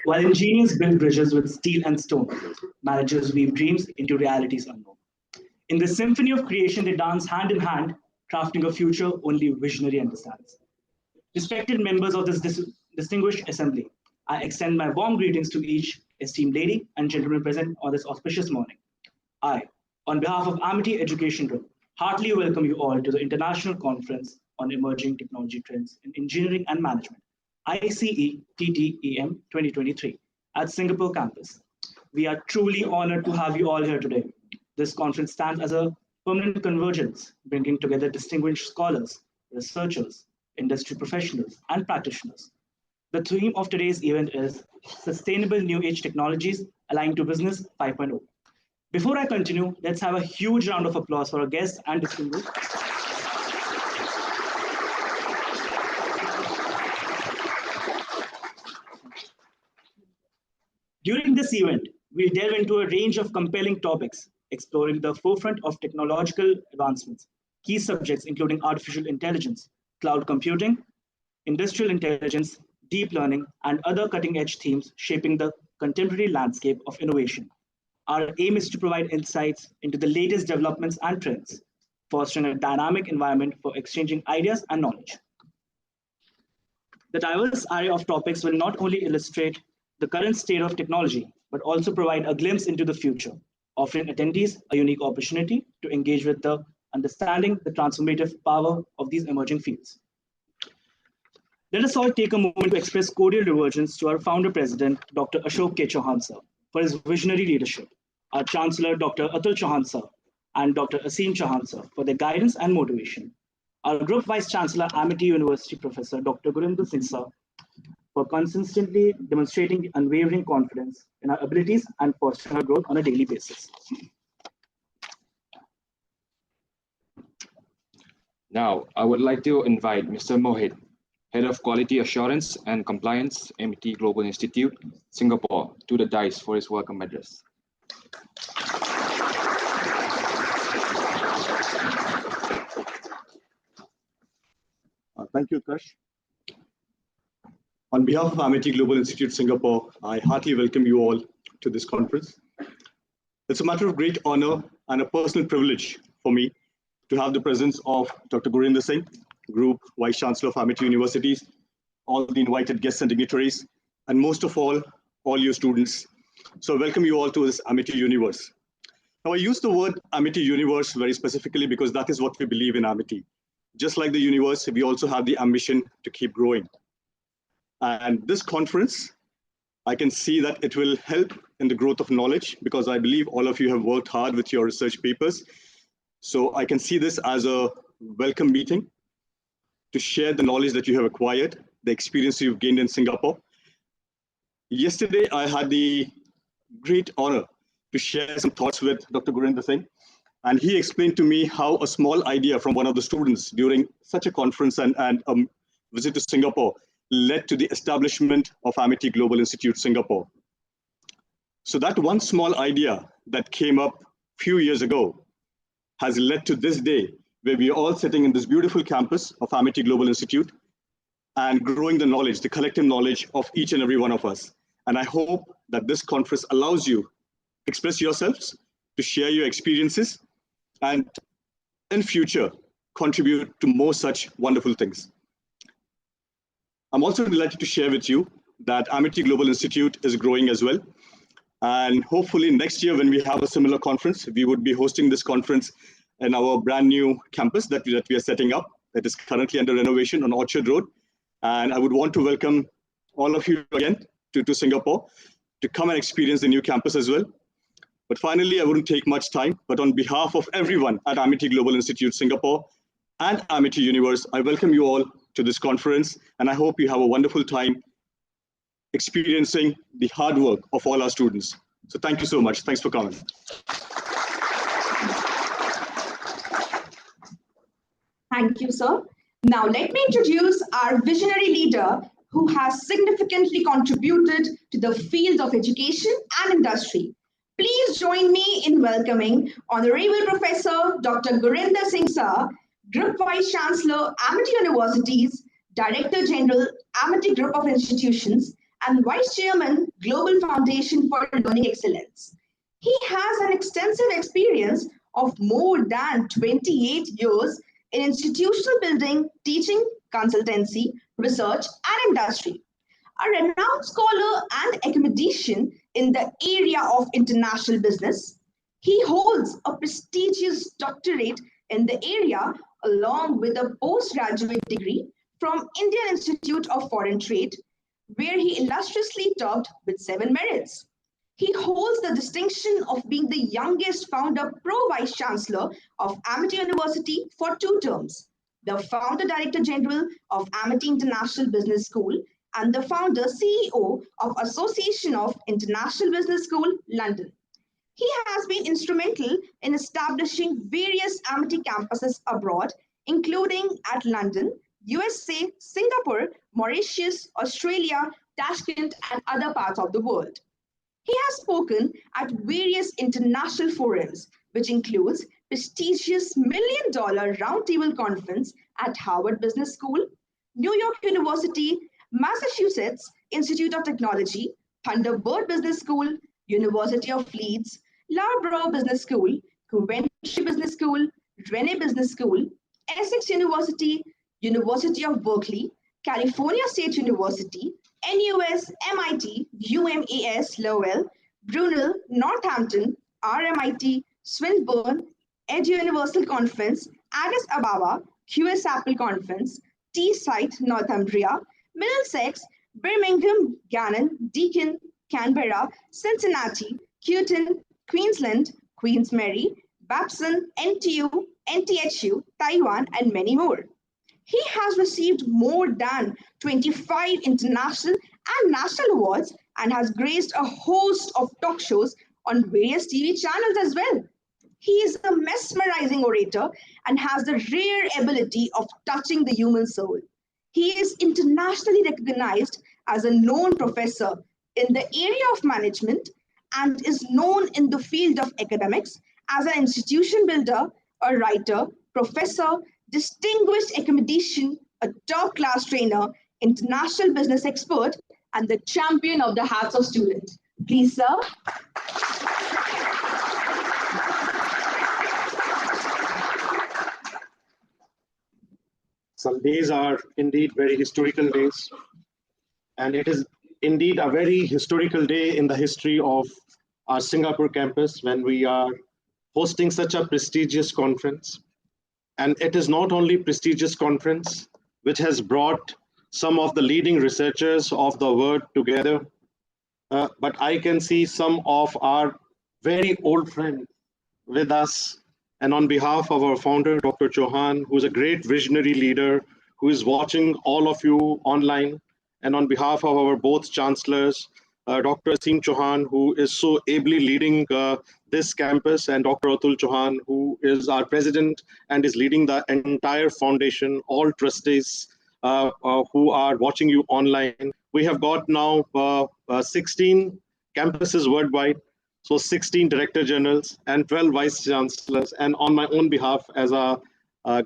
While engineers build bridges with steel and stone, managers weave dreams into realities unknown. In this symphony of creation, they dance hand in hand, crafting a future only visionary understands. Respected members of this distinguished assembly, I extend my warm greetings to each esteemed lady and gentleman present on this auspicious morning. I, on behalf of Amity Education Group, heartily welcome you all to the International Conference on Emerging Technology Trends in Engineering and Management, ICETTEM 2023, at Singapore campus. We are truly honored to have you all here today. This conference stands as a permanent convergence, bringing together distinguished scholars, researchers, industry professionals, and practitioners. The theme of today's event is Sustainable New Age Technologies Aligned to Business 5.0. Before I continue, let's have a huge round of applause for our guests and distinguished. During this event, we'll delve into a range of compelling topics, exploring the forefront of technological advancements, key subjects including artificial intelligence, cloud computing, industrial intelligence, deep learning, and other cutting-edge themes shaping the contemporary landscape of innovation. Our aim is to provide insights into the latest developments and trends, fostering a dynamic environment for exchanging ideas and knowledge. The diverse array of topics will not only illustrate the current state of technology, but also provide a glimpse into the future, offering attendees a unique opportunity to engage with the understanding the transformative power of these emerging fields. Let us all take a moment to express cordial reverence to our founder president, Dr. Ashok K. Chauhan sir, for his visionary leadership, our Chancellor, Dr. Atul Chauhan sir, and Dr. Aseem Chauhan sir, for their guidance and motivation, our Group Vice Chancellor, Amity University Professor, Dr. Gurinder Singh sir, for consistently demonstrating unwavering confidence in our abilities and fostering our growth on a daily basis. Now, I would like to invite Mr. Mohit, Head of Quality Assurance and Compliance, MIT Global Institute, Singapore, to the dais for his welcome address. Thank you, Kash. On behalf of Amity Global Institute Singapore, I heartily welcome you all to this conference. It's a matter of great honor and a personal privilege for me to have the presence of Dr. Gurinder Singh, Group Vice Chancellor of Amity Universities, all the invited guests and dignitaries, and most of all you students. So I welcome you all to this Amity Universe. Now I use the word Amity Universe very specifically because that is what we believe in Amity. Just like the universe, we also have the ambition to keep growing. And this conference, I can see that it will help in the growth of knowledge because I believe all of you have worked hard with your research papers. So I can see this as a welcome meeting to share the knowledge that you have acquired, the experience you've gained in Singapore. Yesterday, I had the great honor to share some thoughts with Dr. Gurinder Singh. And he explained to me how a small idea from one of the students during such a conference and a visit to Singapore led to the establishment of Amity Global Institute Singapore. So that one small idea that came up a few years ago has led to this day where we are all sitting in this beautiful campus of Amity Global Institute and growing the knowledge, the collective knowledge of each and every one of us. And I hope that this conference allows you to express yourselves, to share your experiences, and in future, contribute to more such wonderful things. I'm also delighted to share with you that Amity Global Institute is growing as well. And hopefully next year when we have a similar conference, we would be hosting this conference in our brand new campus that we are setting up, that is currently under renovation on Orchard Road. And I would want to welcome all of you again to Singapore to come and experience the new campus as well. But finally, I wouldn't take much time, but on behalf of everyone at Amity Global Institute Singapore and Amity Universe, I welcome you all to this conference, and I hope you have a wonderful time experiencing the hard work of all our students. So thank you so much. Thanks for coming. Thank you, sir. Now, let me introduce our visionary leader who has significantly contributed to the field of education and industry. Please join me in welcoming Honorable Professor Dr. Gurinder Singh Sir, Group Vice Chancellor, Amity Universities, Director General, Amity Group of Institutions, and Vice Chairman, Global Foundation for Learning Excellence. He has an extensive experience of more than 28 years in institutional building, teaching, consultancy, research, and industry. A renowned scholar and academician in the area of international business, he holds a prestigious doctorate in the area along with a postgraduate degree from Indian Institute of Foreign Trade, where he illustriously topped with 7 merits. He holds the distinction of being the youngest founder pro vice chancellor of Amity University for 2 terms, the founder director general of Amity International Business School, and the founder CEO of Association of International Business School, London. He has been instrumental in establishing various Amity campuses abroad, including at London, USA, Singapore, Mauritius, Australia, Tashkent, and other parts of the world. He has spoken at various international forums, which includes prestigious $1 million roundtable conference at Harvard Business School, New York University, Massachusetts Institute of Technology, Thunderbird Business School, University of Leeds, Loughborough Business School, Coventry Business School, Rennes Business School, Essex University, University of Berkeley, California State University, NUS, MIT, UMAS, Lowell, Brunel, Northampton, RMIT, Swinburne, Edge Universal Conference, Addis Ababa, QS Apple Conference, Teesside, Northumbria, Middlesex, Birmingham, Gannon, Deakin, Canberra, Cincinnati, Cuton, Queensland, Queens Mary, Babson, NTU, NTHU, Taiwan, and many more. He has received more than 25 international and national awards and has graced a host of talk shows on various TV channels as well. He is a mesmerizing orator and has the rare ability of touching the human soul. He is internationally recognized as a known professor in the area of management and is known in the field of academics as an institution builder, a writer, professor, distinguished academician, a top class trainer, international business expert, and the champion of the hearts of students. Please, sir. Some days are indeed very historical days, and it is indeed a very historical day in the history of our Singapore campus when we are hosting such a prestigious conference. And it is not only prestigious conference, which has brought some of the leading researchers of the world together, but I can see some of our very old friends with us. And on behalf of our founder, Dr. Chauhan, who's a great visionary leader, who is watching all of you online, and on behalf of our both chancellors, Dr. Asim Chauhan, who is so ably leading this campus, and Dr. Atul Chauhan, who is our president and is leading the entire foundation, all trustees who are watching you online. We have got now 16 campuses worldwide, so 16 director generals and 12 vice chancellors, and on my own behalf as a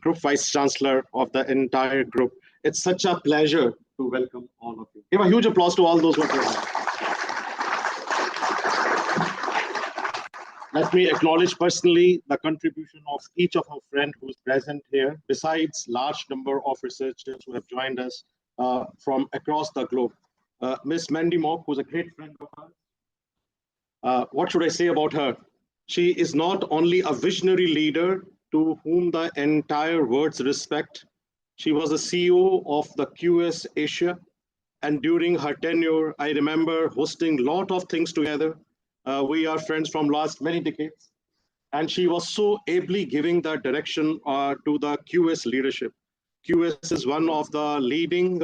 group vice chancellor of the entire group. It's such a pleasure to welcome all of you. Give a huge applause to all those who are present. Let me acknowledge personally the contribution of each of our friends who is present here, besides large number of researchers who have joined us from across the globe. Ms. Mandy Mock, who's a great friend of ours. What should I say about her? She is not only a visionary leader to whom the entire world's respect. She was the CEO of the QS Asia. And during her tenure, I remember hosting a lot of things together. We are friends from last many decades. And she was so ably giving the direction to the QS leadership. QS is one of the leading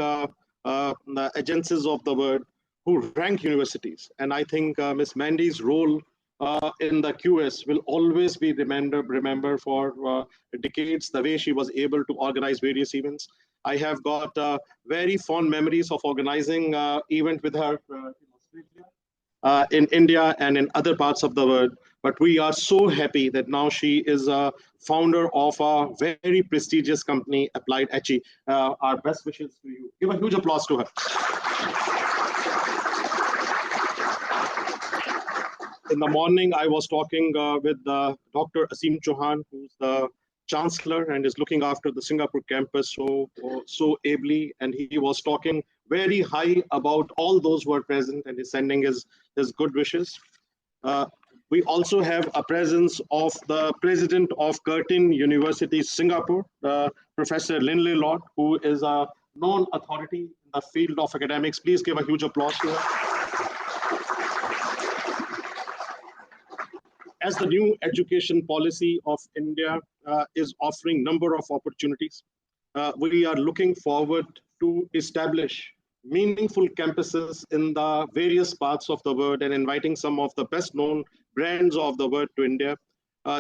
agencies of the world who rank universities. And I think Ms. Mandy's role in the QS will always be remembered for decades, the way she was able to organize various events. I have got very fond memories of organizing event with her in Australia, in India and in other parts of the world. But we are so happy that now she is a founder of a very prestigious company, Applied Etchi. Our best wishes to you. Give a huge applause to her. In the morning, I was talking with Dr. Asim Chauhan, who's the chancellor and is looking after the Singapore campus so ably. And he was talking very high about all those who are present and is sending his good wishes. We also have a presence of the president of Curtin University, Singapore, Professor Linley Lott, who is a known authority in the field of academics. Please give a huge applause to her. As the new education policy of India is offering number of opportunities, we are looking forward to establish meaningful campuses in the various parts of the world and inviting some of the best known brands of the world to India.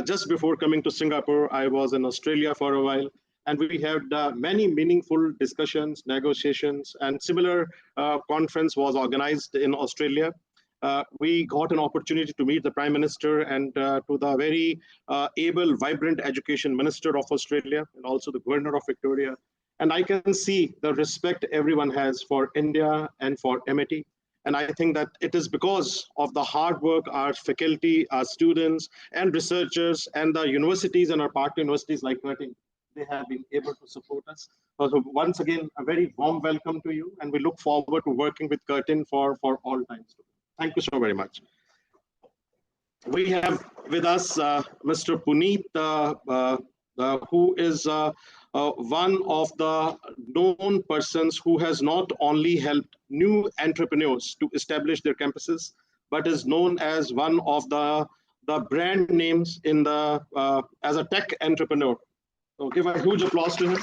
Just before coming to Singapore, I was in Australia for a while, and we had many meaningful discussions, negotiations, and similar conference was organized in Australia. We got an opportunity to meet the Prime Minister and to the very able, vibrant Education Minister of Australia and also the Governor of Victoria. And I can see the respect everyone has for India and for MIT. And I think that it is because of the hard work our faculty, our students and researchers and the universities and our partner universities like Curtin, they have been able to support us. So once again, a very warm welcome to you. And we look forward to working with Curtin for all times. Thank you so very much. We have with us Mr. Puneet, who is one of the known persons who has not only helped new entrepreneurs to establish their campuses, but is known as one of the brand names in the as a tech entrepreneur. So give a huge applause to him.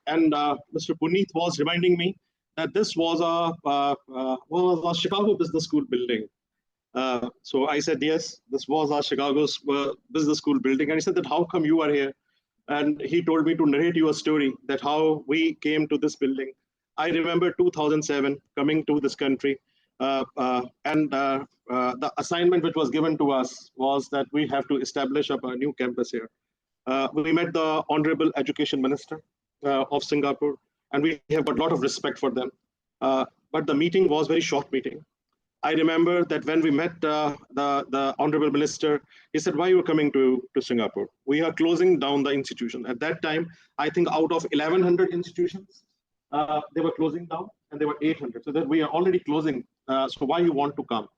And Mr. Puneet was reminding me that this was a Chicago Business School building. So I said, yes, this was our Chicago Business School building. And he said that, how come you are here? And he told me to narrate you a story that how we came to this building. I remember 2007 coming to this country. And the assignment which was given to us was that we have to establish up a new campus here. We met the Honorable Education Minister of Singapore, and we have got a lot of respect for them. But the meeting was a very short meeting. I remember that when we met the Honorable Minister, he said, why are you coming to Singapore? We are closing down the institution. At that time, I think out of 1,100 institutions, they were closing down and there were 800. So that we are already closing. So why you want to come?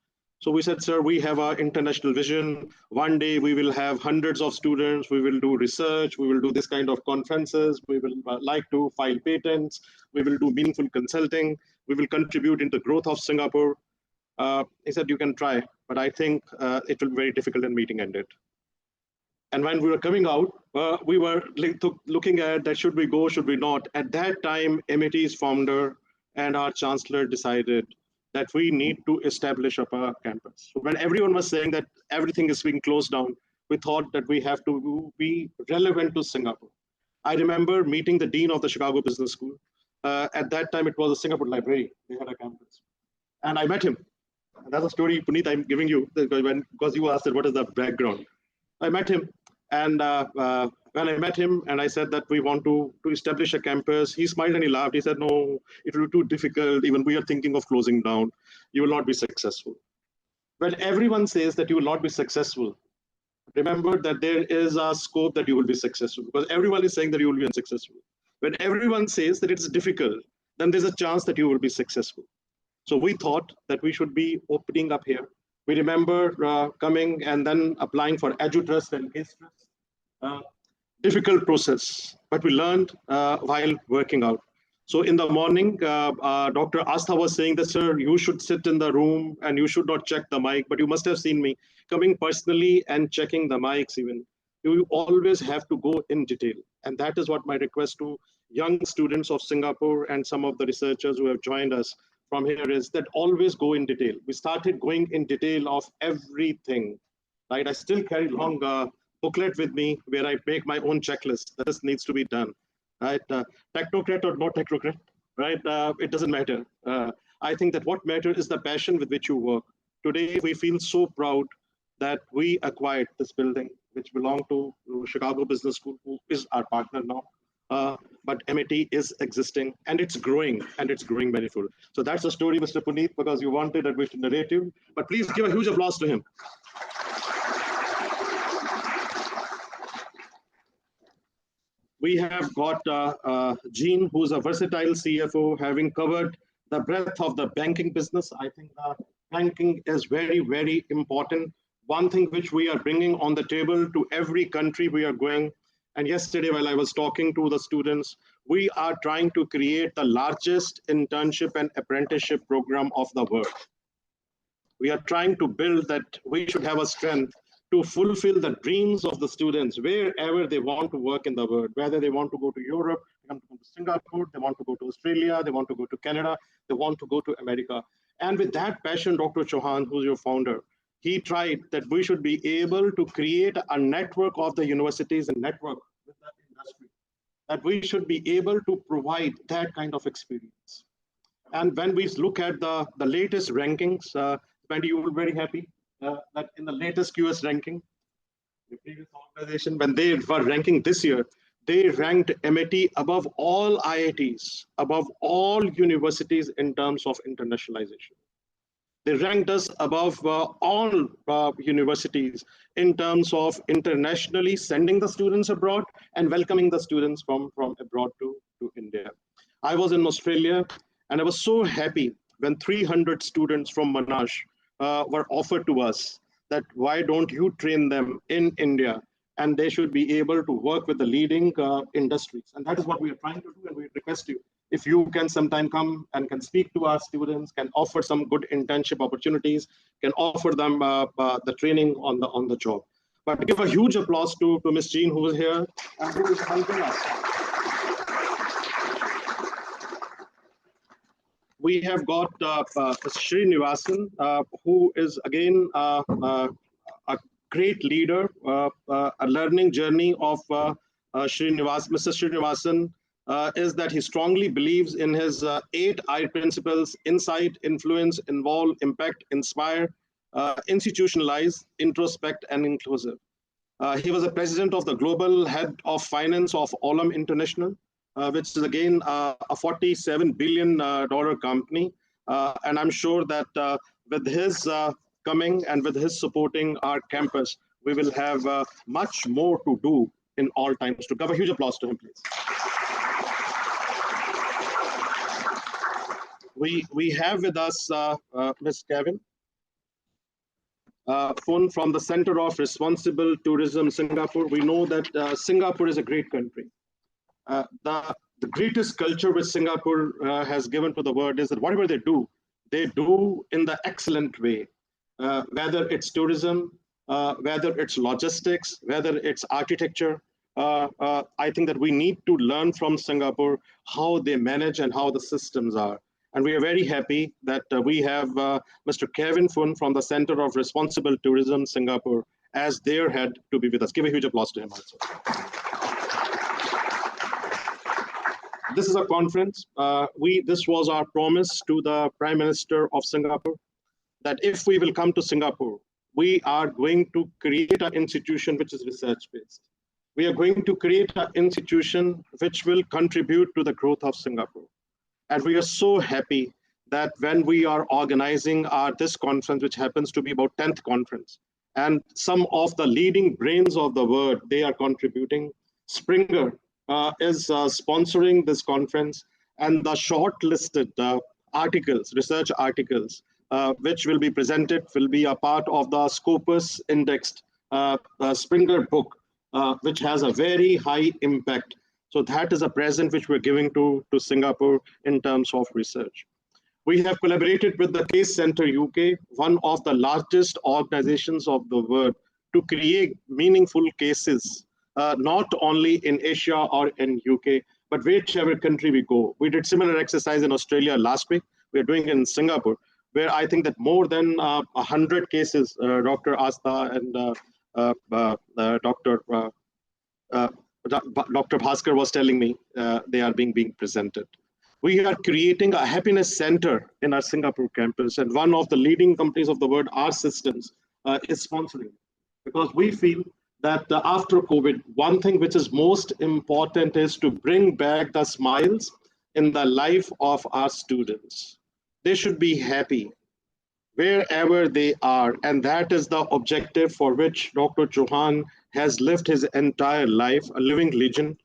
So we said, sir, we have our international vision. One day we will have hundreds of students. We will do research. We will do this kind of conferences. We will like to file patents. We will do meaningful consulting. We will contribute in the growth of Singapore. He said, you can try, but I think it will be very difficult and meeting ended. And when we were coming out, we were looking at that, should we go, should we not? At that time, MIT's founder and our chancellor decided that we need to establish up a campus. So when everyone was saying that everything is being closed down, we thought that we have to be relevant to Singapore. I remember meeting the dean of the Chicago Business School. At that time, it was a Singapore library. They had a campus. And I met him. And that's a story, Puneet, I'm giving you, because you asked what is the background. I met him. And when I met him and I said that we want to establish a campus, he smiled and he laughed. He said, no, it will be too difficult. Even we are thinking of closing down. You will not be successful. When everyone says that you will not be successful, remember that there is a scope that you will be successful, because everyone is saying that you will be unsuccessful. When everyone says that it's difficult, then there's a chance that you will be successful. So we thought that we should be opening up here. We remember coming and then applying for EduTrust and CaseTrust. Difficult process, but we learned while working out. So in the morning, Dr. Astha was saying that, sir, you should sit in the room and you should not check the mic, but you must have seen me coming personally and checking the mics even. You always have to go in detail. And that is what my request to young students of Singapore and some of the researchers who have joined us from here is that always go in detail. We started going in detail of everything, right? I still carry along a booklet with me where I make my own checklist that this needs to be done, right? Technocrat or not technocrat, right? It doesn't matter. I think that what matters is the passion with which you work. Today, we feel so proud that we acquired this building, which belonged to Chicago Business School, who is our partner now. But MIT is existing and it's growing very full. So that's the story, Mr. Puneet, because you wanted a bit narrative, but please give a huge applause to him. We have got Jean, who's a versatile CFO, having covered the breadth of the banking business. I think banking is very, very important. One thing which we are bringing on the table to every country we are going. And yesterday, while I was talking to the students, we are trying to create the largest internship and apprenticeship program of the world. We are trying to build that we should have a strength to fulfill the dreams of the students wherever they want to work in the world, whether they want to go to Europe, they want to go to Singapore, they want to go to Australia, they want to go to Canada, they want to go to America. And with that passion, Dr. Chauhan, who's your founder, he tried that we should be able to create a network of the universities and network with the industry, that we should be able to provide that kind of experience. And when we look at the latest rankings, Wendy, you will be very happy that in the latest QS ranking, the previous organization, when they were ranking this year, they ranked MIT above all IITs, above all universities in terms of internationalization. They ranked us above all universities in terms of internationally sending the students abroad and welcoming the students from abroad to India. I was in Australia and I was so happy when 300 students from Monash were offered to us that why don't you train them in India and they should be able to work with the leading industries. And that is what we are trying to do, and we request you, if you can sometime come and can speak to our students, can offer some good internship opportunities, can offer them the training on the job. But give a huge applause to Ms. Jean, who is here and who is helping us. We have got Srinivasan, who is again a great leader, a learning journey of Srinivasan. Mr. Srinivasan is that he strongly believes in his 8 I principles: insight, influence, involve, impact, inspire, institutionalize, introspect, and inclusive. He was the president of the global head of finance of Olam International, which is again a $47 billion company. And I'm sure that with his coming and with his supporting our campus, we will have much more to do in all times to come. A huge applause to him, please. We have with us Ms. Kevin Phun from the Center of Responsible Tourism, Singapore. We know that Singapore is a great country. The greatest culture which Singapore has given to the world is that whatever they do in the excellent way. Whether it's tourism, whether it's logistics, whether it's architecture, I think that we need to learn from Singapore how they manage and how the systems are. And we are very happy that we have Mr. Kevin Phun from the Center of Responsible Tourism, Singapore, as their head to be with us. Give a huge applause to him also. This is a conference. This was our promise to the Prime Minister of Singapore, that if we will come to Singapore, we are going to create an institution which is research-based. We are going to create an institution which will contribute to the growth of Singapore. And we are so happy that when we are organizing this conference, which happens to be about 10th conference, and some of the leading brains of the world, they are contributing. Springer is sponsoring this conference, and the shortlisted articles, research articles, which will be presented, will be a part of the Scopus indexed Springer book, which has a very high impact. So that is a present which we're giving to Singapore in terms of research. We have collaborated with the Case Center UK, one of the largest organizations of the world, to create meaningful cases, not only in Asia or in UK, but whichever country we go. We did similar exercise in Australia last week. we're doing in Singapore, where I think that more than 100 cases, Dr. Asta and Dr. Dr. Bhaskar was telling me they are being presented. We are creating a happiness center in our Singapore campus, and one of the leading companies of the world, our systems, is sponsoring, because we feel that after COVID, one thing which is most important is to bring back the smiles in the life of our students. They should be happy wherever they are, and that is the objective for which Dr. Chauhan has lived his entire life, a living legend,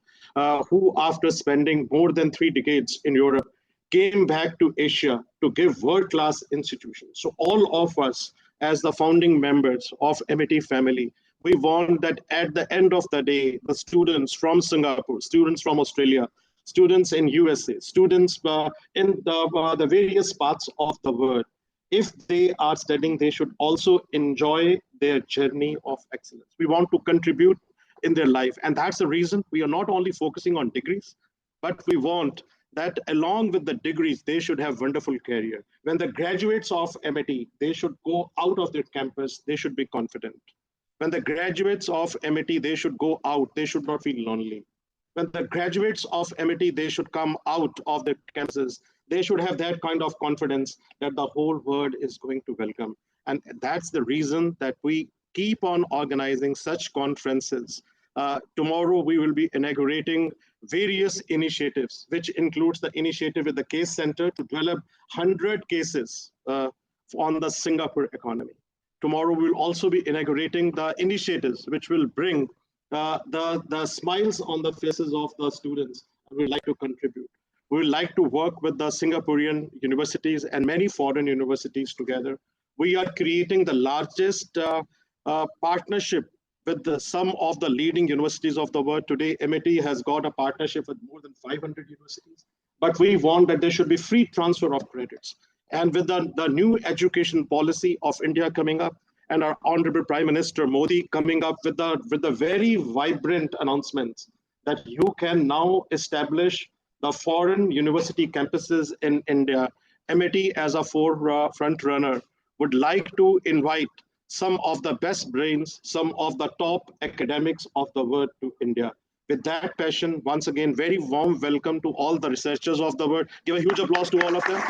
who after spending more than 3 decades in Europe, came back to Asia to give world-class institutions. So all of us, as the founding members of MIT family, we want that at the end of the day, the students from Singapore, students from Australia, students in USA, students in the various parts of the world, if they are studying, they should also enjoy their journey of excellence. We want to contribute in their life. And that's the reason we are not only focusing on degrees, but we want that along with the degrees, they should have wonderful career. When the graduates of MIT, they should go out of their campus, they should be confident. When the graduates of MIT, they should go out, they should not feel lonely. When the graduates of MIT, they should come out of their campuses, they should have that kind of confidence that the whole world is going to welcome. And that's the reason that we keep on organizing such conferences. Tomorrow, we will be inaugurating various initiatives, which includes the initiative with the Case Center to develop 100 cases on the Singapore economy. Tomorrow, we will also be inaugurating the initiatives which will bring the smiles on the faces of the students. We'd like to contribute. We would like to work with the Singaporean universities and many foreign universities together. We are creating the largest partnership with some of the leading universities of the world. Today, MIT has got a partnership with more than 500 universities, but we want that there should be free transfer of credits. And with the new education policy of India coming up, and our Honorable Prime Minister Modi coming up with the very vibrant announcements that you can now establish the foreign university campuses in India. MIT as a front runner would like to invite some of the best brains, some of the top academics of the world to India. With that passion, once again, very warm welcome to all the researchers of the world. Give a huge applause to all of them.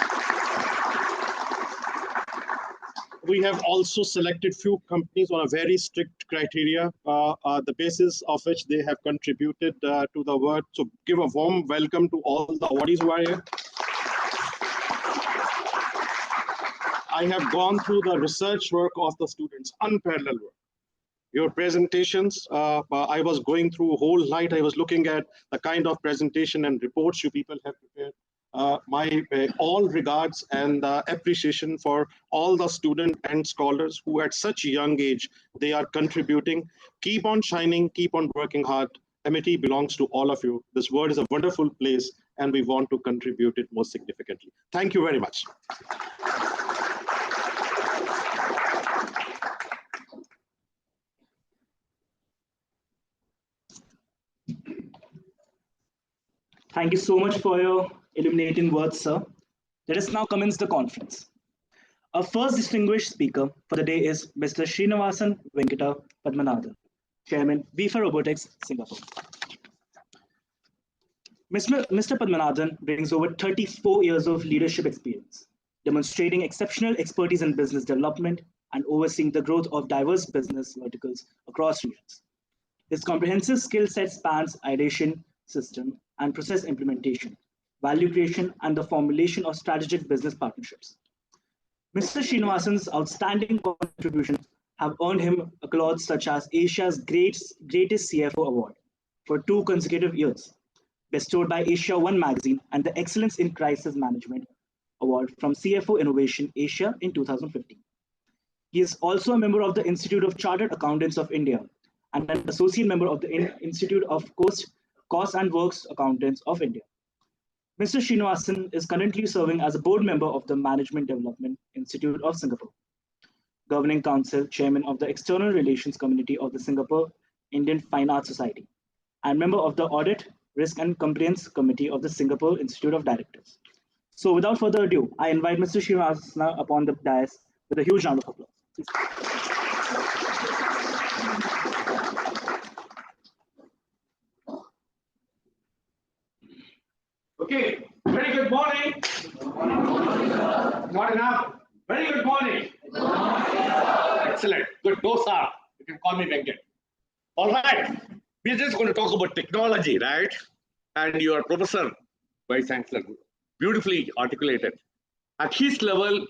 We have also selected few companies on a very strict criteria, the basis of which they have contributed to the work. So give a warm welcome to all the awardees who are here. I have gone through the research work of the students, unparalleled work. Your presentations, I was going through a whole night. I was looking at the kind of presentation and reports you people have prepared. My all regards and appreciation for all the students and scholars who at such a young age, they are contributing. Keep on shining, keep on working hard. MIT belongs to all of you. This world is a wonderful place and we want to contribute it most significantly. Thank you very much. Thank you so much for your illuminating words, sir. Let us now commence the conference. Our first distinguished speaker for the day is Mr. Srinivasan Venkata Padmanathan, Chairman, Vifa Robotics, Singapore. Mr. Padmanathan brings over 34 years of leadership experience, demonstrating exceptional expertise in business development and overseeing the growth of diverse business verticals across regions. His comprehensive skill set spans ideation, system, and process implementation, value creation, and the formulation of strategic business partnerships. Mr. Srinivasan's outstanding contributions have earned him accolades such as Asia's Greatest CFO Award for 2 consecutive years, bestowed by Asia One magazine, and the Excellence in Crisis Management Award from CFO Innovation Asia in 2015. He is also a member of the Institute of Chartered Accountants of India and an associate member of the Institute of Cost and Works Accountants of India. Mr. Srinivasan is currently serving as a board member of the Management Development Institute of Singapore, Governing Council, Chairman of the External Relations Committee of the Singapore Indian Fine Arts Society, and member of the Audit, Risk and Compliance Committee of the Singapore Institute of Directors. So without further ado, I invite Mr. Srivastava upon the dais with a huge round of applause. Please. Okay, very good morning. Not enough. Very good morning. Excellent. Good. No, sir. You can call me Venkat. All right. We're just going to talk about technology, right? And your professor, Vice Chancellor, beautifully articulated. At his level,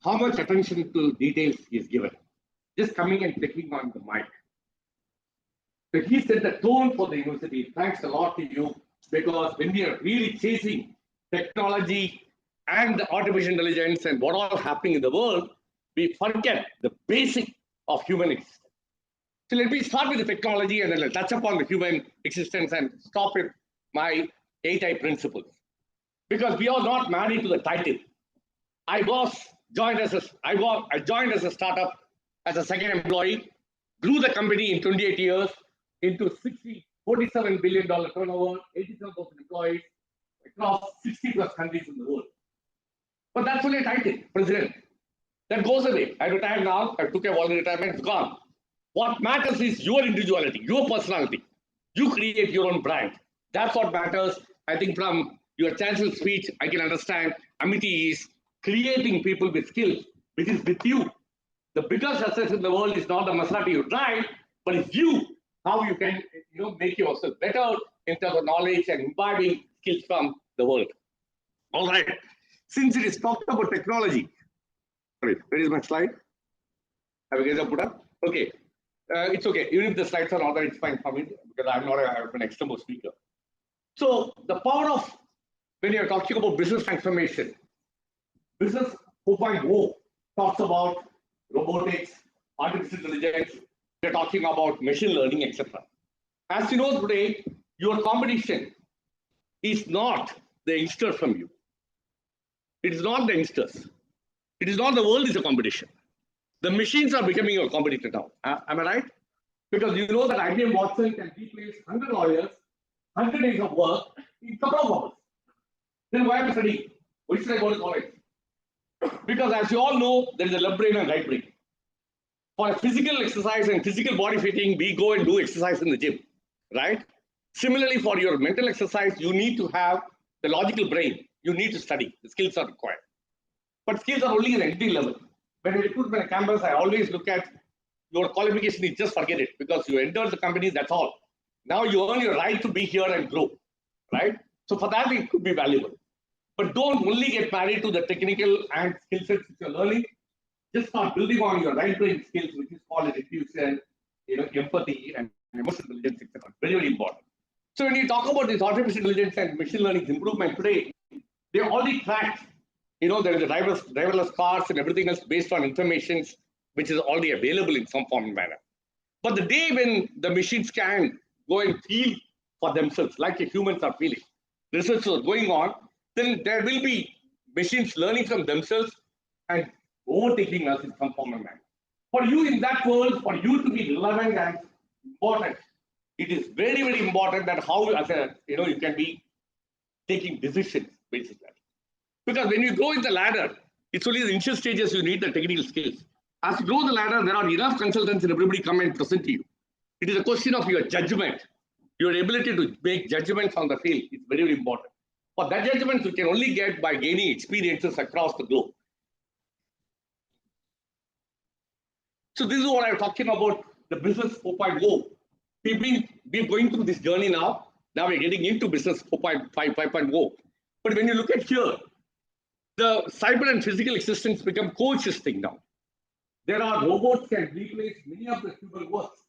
how much attention to details is given. Just coming and taking on the mic. But he set the tone for the university. Thanks a lot to you, because when we are really chasing technology and the artificial intelligence and what all happening in the world, we forget the basic of human existence. So let me start with the technology and then I'll touch upon the human existence and stop with my 8I principles. Because we are not married to the title. I joined as a startup as a second employee, grew the company in 28 years into $47 billion turnover, 87,000 employees across 60 plus countries in the world. But that's only a title, president. That goes away. I retired now. I took a voluntary retirement. It's gone. What matters is your individuality, your personality. You create your own brand. That's what matters. I think from your chancellor's speech, I can understand Amity is creating people with skills, which is with you. The biggest success in the world is not the Maserati you drive, but it's you, how you can make yourself better in terms of knowledge and imbibing skills from the world. All right. Since it is talked about technology, sorry, where is my slide? Have you guys put up? Okay. It's okay. Even if the slides are not there, it's fine for me because I'm not an external speaker. So the power of when you're talking about business transformation, business 4.0 talks about robotics, artificial intelligence. We're talking about machine learning, etc. As you know today, your competition is not the youngsters from you. It is not the youngsters. It is not the world is a competition. The machines are becoming your competitor now. Am I right? Because you know that IBM Watson can replace 100 lawyers, 100 days of work in a couple of hours. Then why am I studying? Why should I go to college? Because as you all know, there is a left brain and right brain. For physical exercise and physical body fitting, we go and do exercise in the gym, right? Similarly, for your mental exercise, you need to have the logical brain. You need to study. The skills are required. But skills are only at entry level. When I recruit my campus, I always look at your qualification is just forget it because you enter the company, that's all. Now you earn your right to be here and grow, right? So for that, it could be valuable. But don't only get married to the technical and skill sets which you're learning. Just start building on your right brain skills, which is called intuition, empathy and emotional intelligence, etc. Very, very important. So when you talk about this artificial intelligence and machine learning improvement today, they already tracked. There is a driverless cars and everything else based on information which is already available in some form and manner. But the day when the machines can go and feel for themselves, like the humans are feeling, research is going on, then there will be machines learning from themselves and overtaking us in some form and manner. For you in that world, for you to be relevant and important, it is very, very important that how as a you can be taking decisions based on that. Because when you go in the ladder, it's only the initial stages you need the technical skills. As you grow the ladder, there are enough consultants and everybody come and present to you. It is a question of your judgment. Your ability to make judgments on the field is very, very important. For that judgment, you can only get by gaining experiences across the globe. So this is what I'm talking about, the business 4.0. We're going through this journey now. Now we're getting into business 4.5, 5.0. But when you look at here, the cyber and physical existence become coexisting now. There are robots can replace many of the human works,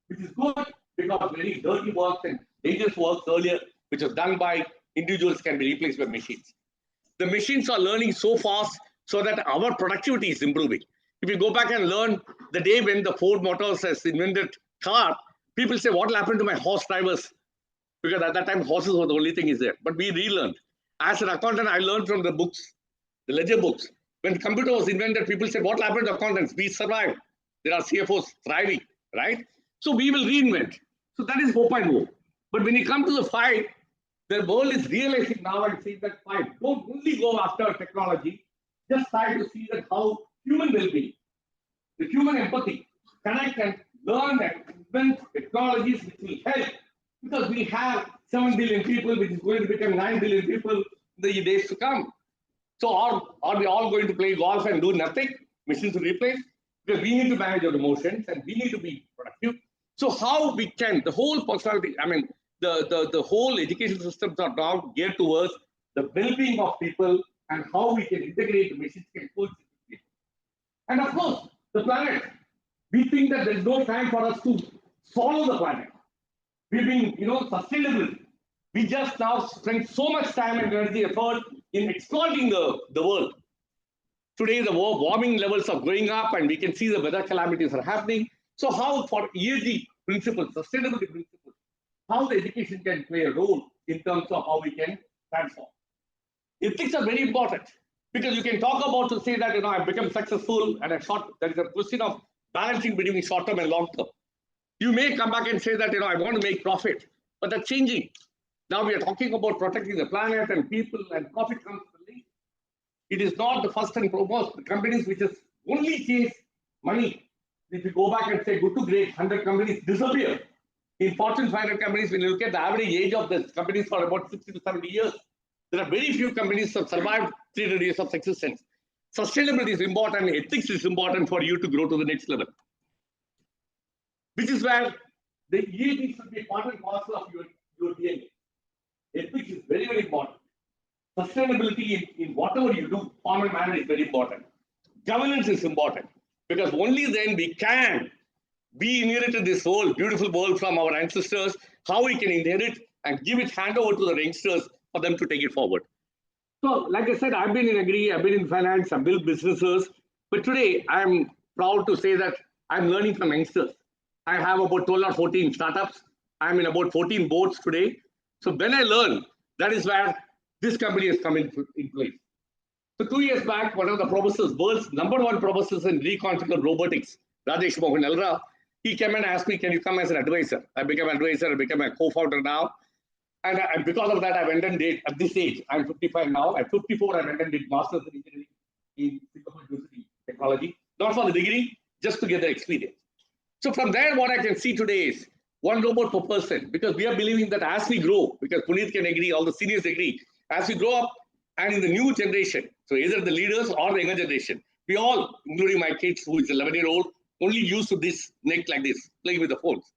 which is good because very dirty works and dangerous works earlier, which was done by individuals, can be replaced by machines. The machines are learning so fast so that our productivity is improving. If you go back and learn the day when the Ford Motors has invented car, people say, what will happen to my horse drivers? Because at that time, horses were the only thing is there. But we relearned. As an accountant, I learned from the books, the ledger books. When the computer was invented, people said, what will happen to accountants? We survived. There are CFOs thriving, right? So we will reinvent. So that is 4.0. But when you come to the 5, The world is realizing now and saying that fine, don't only go after technology, just try to see that how human well-being, the human empathy, connect and learn and invent technologies which will help. Because we have 7 billion people, which is going to become 9 billion people in the days to come. So are we all going to play golf and do nothing? Machines to replace? Because we need to manage our emotions and we need to be productive. So how we can, the whole personality, I mean, the whole education systems are now geared towards the well-being of people and how we can integrate the machines can coexist with people. And of course, the planet. We think that there is no time for us to swallow the planet. We've been, sustainable. We just now spend so much time and energy, effort in exploiting the world. Today, the warming levels are going up, and we can see the weather calamities are happening. So, how for ESG principles, sustainability principles, how the education can play a role in terms of how we can transform. Ethics are very important because you can talk about to say that I've become successful and there is a question of balancing between short term and long term. You may come back and say that I want to make profit, but that's changing. Now we are talking about protecting the planet and people, and profit comes later. It is not the first and foremost. The companies which is only chase money. If you go back and say good to great, 100 companies disappear. In Fortune 500 companies, when you look at the average age of the companies for about 60 to 70 years, there are very few companies that survived 300 years of existence. Sustainability is important, ethics is important for you to grow to the next level. Which is where the ESG should be part and parcel of your DNA. Ethics is very, very important. Sustainability in whatever you do, form and manner is very important. Governance is important because only then we inherited this whole beautiful world from our ancestors, how we can inherit and give it hand over to the youngsters for them to take it forward. So, like I said, I've been in agri, I've been in finance, I've built businesses, but today I'm proud to say that I'm learning from youngsters. I have about 12 or 14 startups. I'm in about 14 boards today. So when I learn, that is where this company has come in place. So 2 years back, one of the professors, world's #1 professors in reconfigured robotics, Rajesh Mohan Elra, he came and asked me, can you come as an advisor? I became an advisor, I became a co-founder now. And because of that, I went and did, at this age, I'm 55 now, at 54, I went and did Masters in Engineering in Singapore University Technology, not for the degree, just to get the experience. So from there, what I can see today is one robot per person, because we are believing that as we grow, because Puneet can agree, all the seniors agree, as we grow up and in the new generation, so either the leaders or the younger generation, we all, including my kids who is 11-year-old, only used to this neck like this, playing with the phones.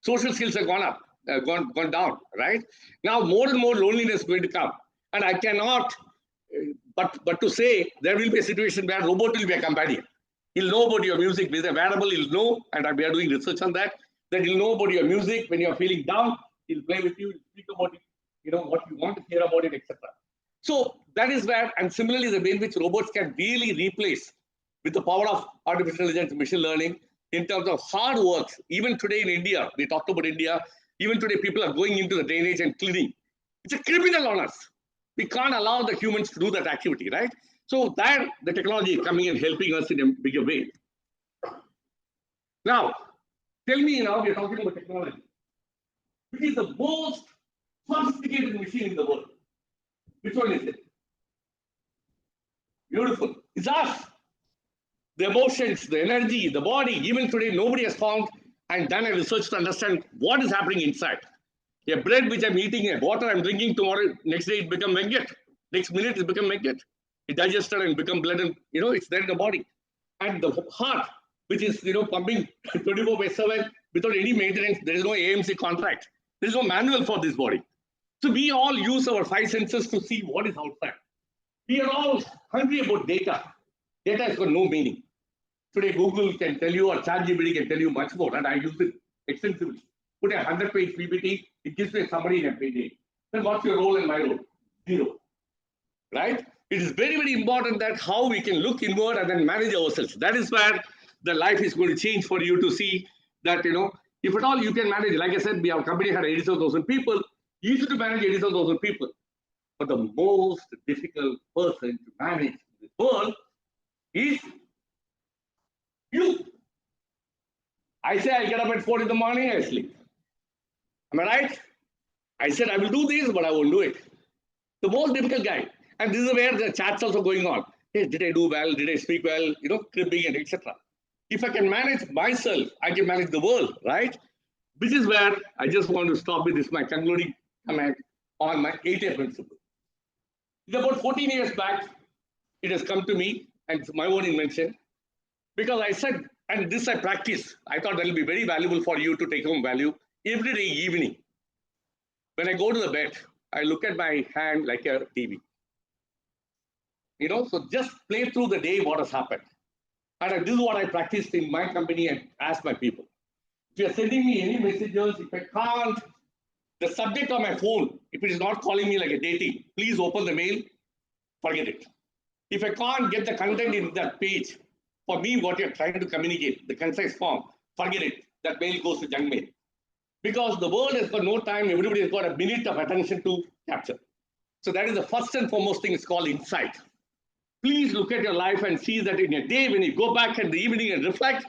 Social skills have gone up, gone down, right? Now more and more loneliness is going to come. And I cannot, but to say there will be a situation where robot will be a companion. He'll know about your music with a wearable, he'll know, and we are doing research on that he'll know about your music when you're feeling down, he'll play with you, he'll speak about it, what you want to hear about it, etc. So that is where, and similarly, the way in which robots can really replace with the power of artificial intelligence, machine learning, in terms of hard work. Even today in India, we talked about India, even today people are going into the drainage and cleaning. It's a criminal on us. We can't allow the humans to do that activity, right? So that the technology is coming and helping us in a bigger way. Now, tell me now, we're talking about technology. Which is the most sophisticated machine in the world? Which one is it? Beautiful. It's us. The emotions, the energy, the body. Even today, nobody has found and done a research to understand what is happening inside. A bread which I'm eating, a water I'm drinking, tomorrow, next day it become maggot. Next minute it become maggot. It digested and become blood and, it's there in the body. And the heart, which is, pumping 24/7 without any maintenance. There is no AMC contract. There is no manual for this body. So we all use our 5 senses to see what is outside. We are all hungry about data. Data has got no meaning. Today, Google can tell you, or ChatGPT can tell you much more, and I use it extensively. Put a 100-page PPT, it gives me a summary in a page. Then what's your role and my role? 0. Right? It is very, very important that how we can look inward and then manage ourselves. That is where the life is going to change for you to see that, if at all you can manage. Like I said, our company had 87,000 people. Easy to manage 87,000 people. But the most difficult person to manage in this world is you. I say I get up at 4 in the morning, I sleep. Am I right? I said, I will do this, but I won't do it. The most difficult guy. And this is where the chat's also going on. Hey, did I do well? Did I speak well? Cribbing and etc. If I can manage myself, I can manage the world, right? Which is where I just want to stop with this, my concluding comment on my 8A principle. It's about 14 years back, it has come to me, and it's my own invention, because I said, and this I practice, I thought that will be very valuable for you to take home value every day evening. When I go to the bed, I look at my hand like a TV. So just play through the day what has happened. And this is what I practiced in my company and ask my people. If you are sending me any messages, if I can't, the subject on my phone, if it is not calling me like a dating, please open the mail, forget it. If I can't get the content in that page, for me, what you're trying to communicate, the concise form, forget it. That mail goes to junk mail. Because the world has got no time, everybody has got a minute of attention to capture. So that is the first and foremost thing, it's called insight. Please look at your life and see that in a day when you go back in the evening and reflect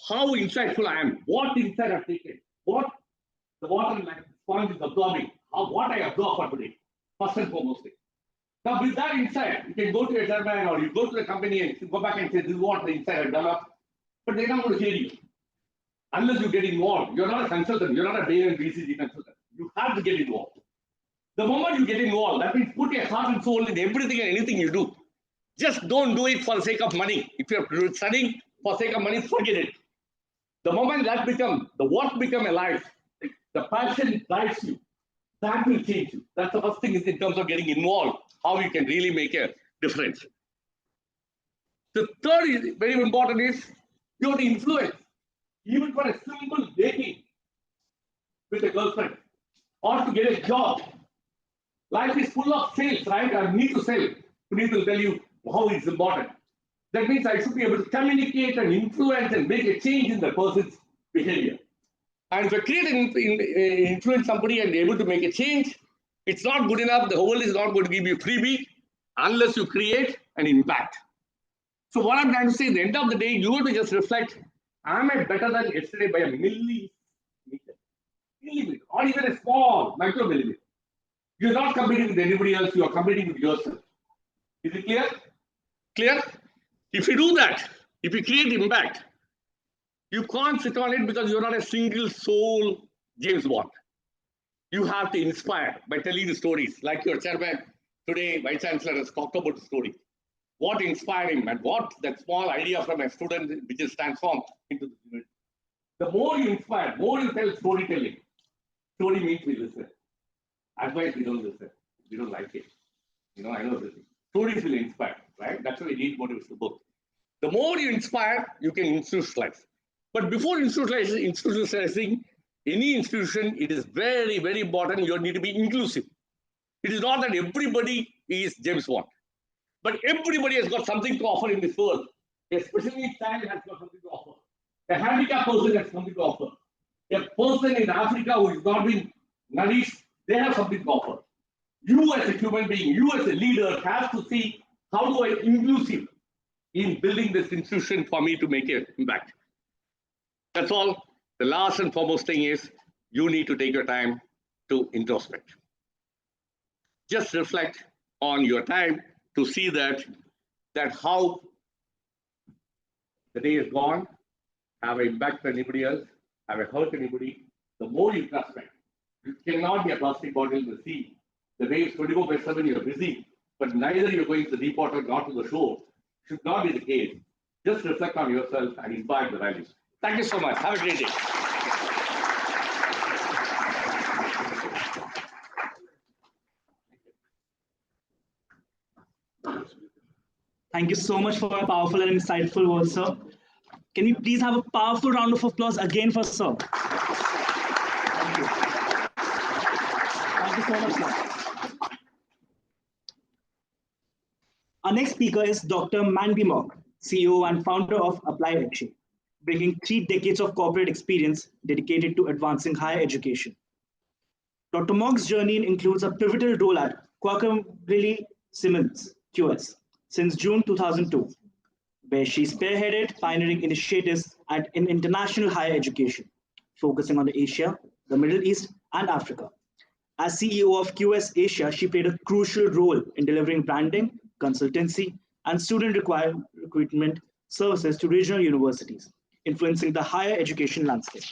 how insightful I am, what insight I've taken, what the water like sponge is absorbing, what I absorb for today. First and foremost thing. Now with that insight, you can go to your chairman or you go to the company and go back and say, this is what the insight I've developed. But they're not going to hear you. Unless you get involved. You're not a consultant, you're not a Bain and BCG consultant. You have to get involved. The moment you get involved, that means put your heart and soul in everything and anything you do. Just don't do it for the sake of money. If you're studying for the sake of money, forget it. The moment that the work become alive, the passion drives you, that will change you. That's the first thing is in terms of getting involved, how you can really make a difference. The third is very important is you have to influence. Even for a simple dating with a girlfriend or to get a job. Life is full of sales, right? I need to sell. Puneet will tell you how it's important. That means I should be able to communicate and influence and make a change in the person's behavior. And if I create and influence somebody and able to make a change, it's not good enough. The world is not going to give you freebie unless you create an impact. So what I'm trying to say, at the end of the day, you have to just reflect, am I better than yesterday by a millimeter, or even a small micromillimeter? You're not competing with anybody else, you are competing with yourself. Is it clear? Clear? If you do that, if you create impact, you can't sit on it because you're not a single soul James Bond. You have to inspire by telling the stories. Like your chairman today, Vice Chancellor has talked about the story. What inspired him and what that small idea from a student which is transformed into the community. The more you inspire, more you tell storytelling. Story means we listen. Advice we don't listen. We don't like it. I know this. Stories will inspire, right? That's why we need motivational book. The more you inspire, you can institutionalize. But before institutionalizing any institution, it is very, very important. You need to be inclusive. It is not that everybody is James Bond, but everybody has got something to offer in this world. Especially a child has got something to offer. A handicapped person has something to offer. A person in Africa who is not being nourished, they have something to offer. You as a human being, you as a leader have to see how do I inclusive in building this institution for me to make an impact. That's all. The last and foremost thing is you need to take your time to introspect. Just reflect on your time to see that how the day is gone, have an impact on anybody else, have I hurt anybody. The more you introspect, you cannot be a plastic bottle in the sea. The waves 24/7, you're busy, but neither you're going to the deep water nor to the shore. Should not be the case. Just reflect on yourself and imbibe the values. Thank you so much. Have a great day. Thank you so much for a powerful and insightful words, sir. Can we please have a powerful round of applause again for sir? Thank you. Thank you so much, sir. Our next speaker is Dr. Mandy Mock, CEO and founder of Applied Action, bringing 3 decades of corporate experience dedicated to advancing higher education. Dr. Mock's journey includes a pivotal role at Quakerly Simmons, QS, since June 2002, where she spearheaded pioneering initiatives in international higher education, focusing on Asia, the Middle East, and Africa. As CEO of QS Asia, she played a crucial role in delivering branding, consultancy, and student recruitment services to regional universities, influencing the higher education landscape.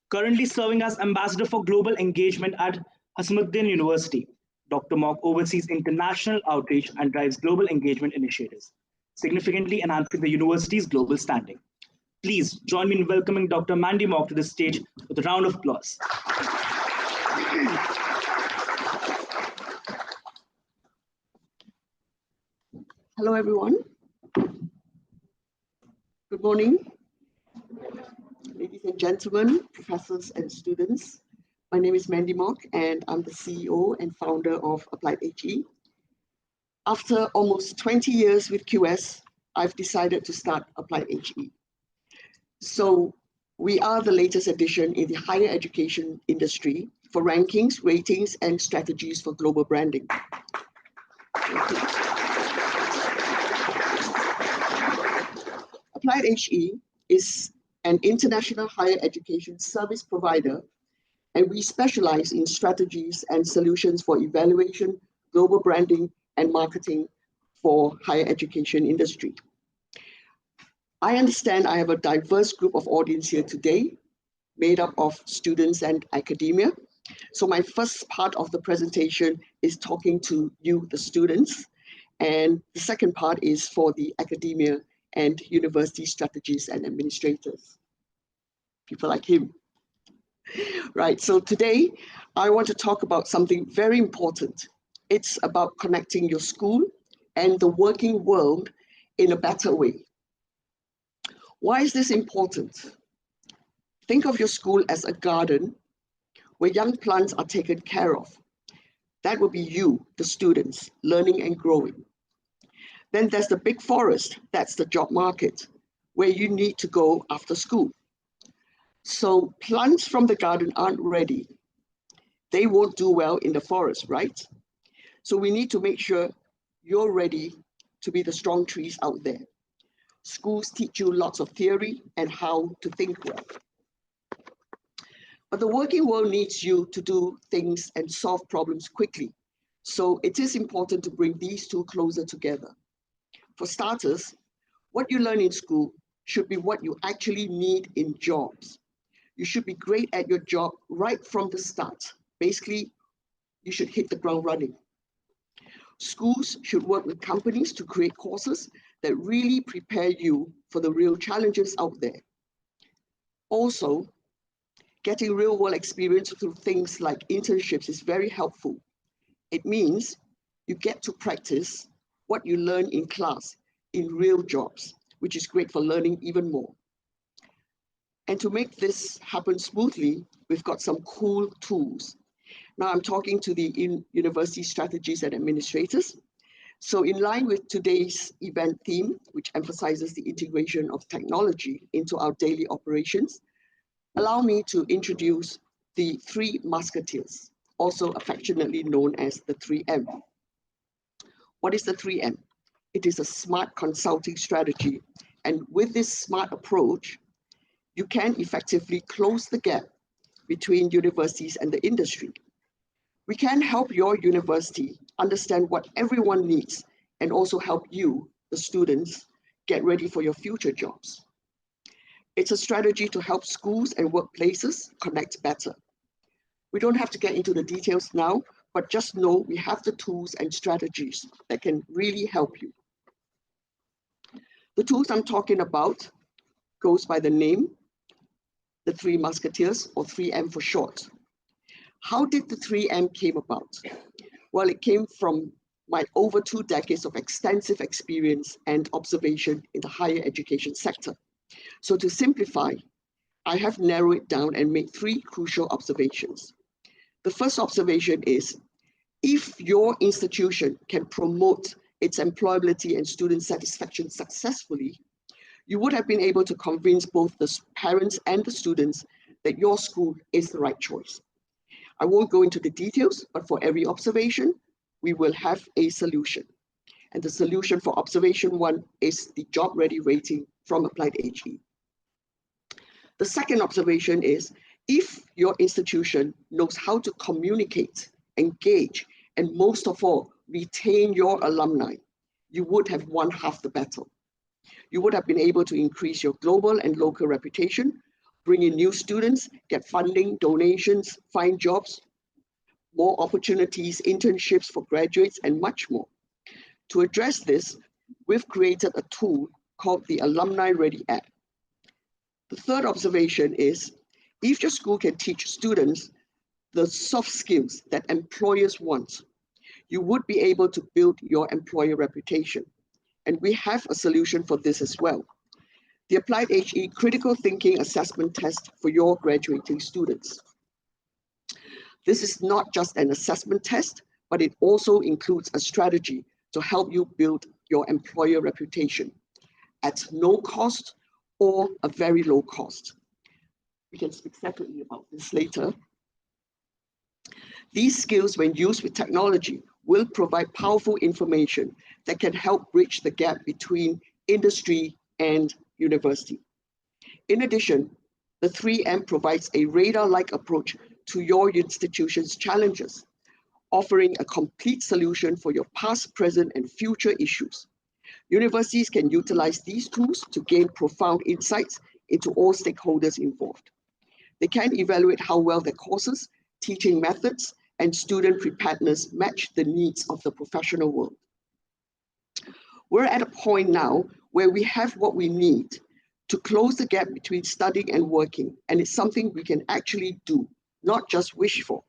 Currently serving as Ambassador for Global Engagement at Hassanuddin University, Dr. Mock oversees international outreach and drives global engagement initiatives, significantly enhancing the university's global standing. Please join me in welcoming Dr. Mandy Mock to the stage with a round of applause. Hello, everyone. Good morning, ladies and gentlemen, professors and students. My name is Mandy Mock, and I'm the CEO and founder of Applied HE. After almost 20 years with QS, I've decided to start Applied HE. So we are the latest addition in the higher education industry for rankings, ratings, and strategies for global branding. Applied HE is an international higher education service provider, and we specialize in strategies and solutions for evaluation, global branding, and marketing for higher education industry. I understand I have a diverse group of audience here today, made up of students and academia. So my first part of the presentation is talking to you, the students, and the second part is for the academia and university strategists and administrators, people like him. Right, so today I want to talk about something very important. It's about connecting your school and the working world in a better way. Why is this important? Think of your school as a garden where young plants are taken care of. That will be you, the students, learning and growing. Then there's the big forest, that's the job market, where you need to go after school. So plants from the garden aren't ready. They won't do well in the forest, right? So we need to make sure you're ready to be the strong trees out there. Schools teach you lots of theory and how to think well. But the working world needs you to do things and solve problems quickly. So it is important to bring these two closer together. For starters, what you learn in school should be what you actually need in jobs. You should be great at your job right from the start. Basically, you should hit the ground running. Schools should work with companies to create courses that really prepare you for the real challenges out there. Also, getting real-world experience through things like internships is very helpful. It means you get to practice what you learn in class in real jobs, which is great for learning even more. And to make this happen smoothly, we've got some cool tools. Now I'm talking to the university strategists and administrators. So in line with today's event theme, which emphasizes the integration of technology into our daily operations, allow me to introduce the three musketeers, also affectionately known as the 3M. What is the 3M? It is a smart consulting strategy. And with this smart approach, you can effectively close the gap between universities and the industry. We can help your university understand what everyone needs and also help you, the students, get ready for your future jobs. It's a strategy to help schools and workplaces connect better. We don't have to get into the details now, but just know we have the tools and strategies that can really help you. The tools I'm talking about goes by the name, the Three Musketeers, or 3M for short. How did the 3M came about? Well, it came from my over 2 decades of extensive experience and observation in the higher education sector. So to simplify, I have narrowed it down and made 3 crucial observations. The first observation is, if your institution can promote its employability and student satisfaction successfully, you would have been able to convince both the parents and the students that your school is the right choice. I won't go into the details, but for every observation, we will have a solution. And the solution for observation 1 is the job ready rating from Applied HE. The second observation is, If your institution knows how to communicate, engage, and most of all, retain your alumni, you would have won half the battle. You would have been able to increase your global and local reputation, bring in new students, get funding, donations, find jobs, more opportunities, internships for graduates, and much more. To address this, we've created a tool called the Alumni Ready app. The third observation is, if your school can teach students the soft skills that employers want, you would be able to build your employer reputation. And we have a solution for this as well. The Applied HE Critical Thinking Assessment Test for your graduating students. This is not just an assessment test, but it also includes a strategy to help you build your employer reputation at no cost or a very low cost. We can speak separately about this later. These skills, when used with technology, will provide powerful information that can help bridge the gap between industry and university. In addition, the 3M provides a radar-like approach to your institution's challenges, offering a complete solution for your past, present, and future issues. Universities can utilize these tools to gain profound insights into all stakeholders involved. They can evaluate how well their courses, teaching methods, and student preparedness match the needs of the professional world. We're at a point now where we have what we need to close the gap between studying and working, and it's something we can actually do, not just wish for.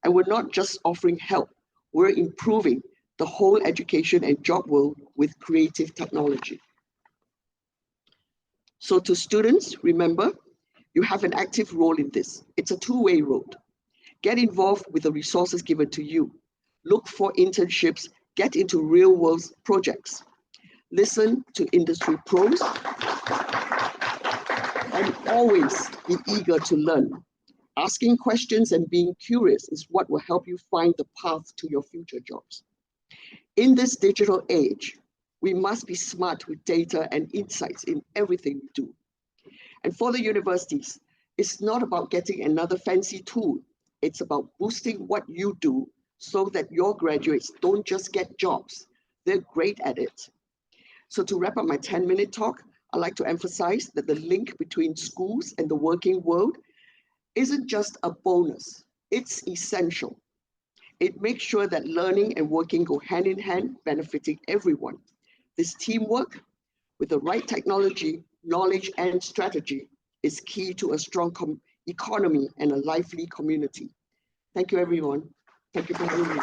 And we're not just offering help, we're improving the whole education and job world with creative technology. So to students, remember, you have an active role in this. It's a two-way road. Get involved with the resources given to you. Look for internships, get into real-world projects. Listen to industry pros, and always be eager to learn. Asking questions and being curious is what will help you find the path to your future jobs. In this digital age, we must be smart with data and insights in everything we do. And for the universities, it's not about getting another fancy tool. It's about boosting what you do so that your graduates don't just get jobs, they're great at it. So to wrap up my 10-minute talk, I'd like to emphasize that the link between schools and the working world isn't just a bonus, it's essential. It makes sure that learning and working go hand in hand, benefiting everyone. This teamwork with the right technology, knowledge, and strategy is key to a strong economy and a lively community. Thank you, everyone. Thank you for having me.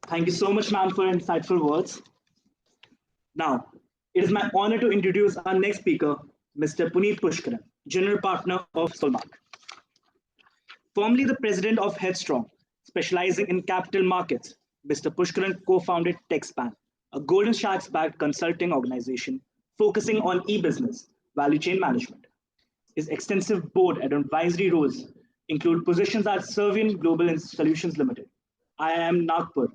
Thank you so much, ma'am, for insightful words. Now, it is my honor to introduce our next speaker, Mr. Puneet Pushkaran, General Partner of Solmark. Formerly the President of Headstrong, specializing in capital markets, Mr. Pushkaran co-founded TechSpan, a Golden Sharks-backed consulting organization focusing on e-business, value chain management. His extensive board and advisory roles include positions at Servian Global Solutions Limited, IIM Nagpur,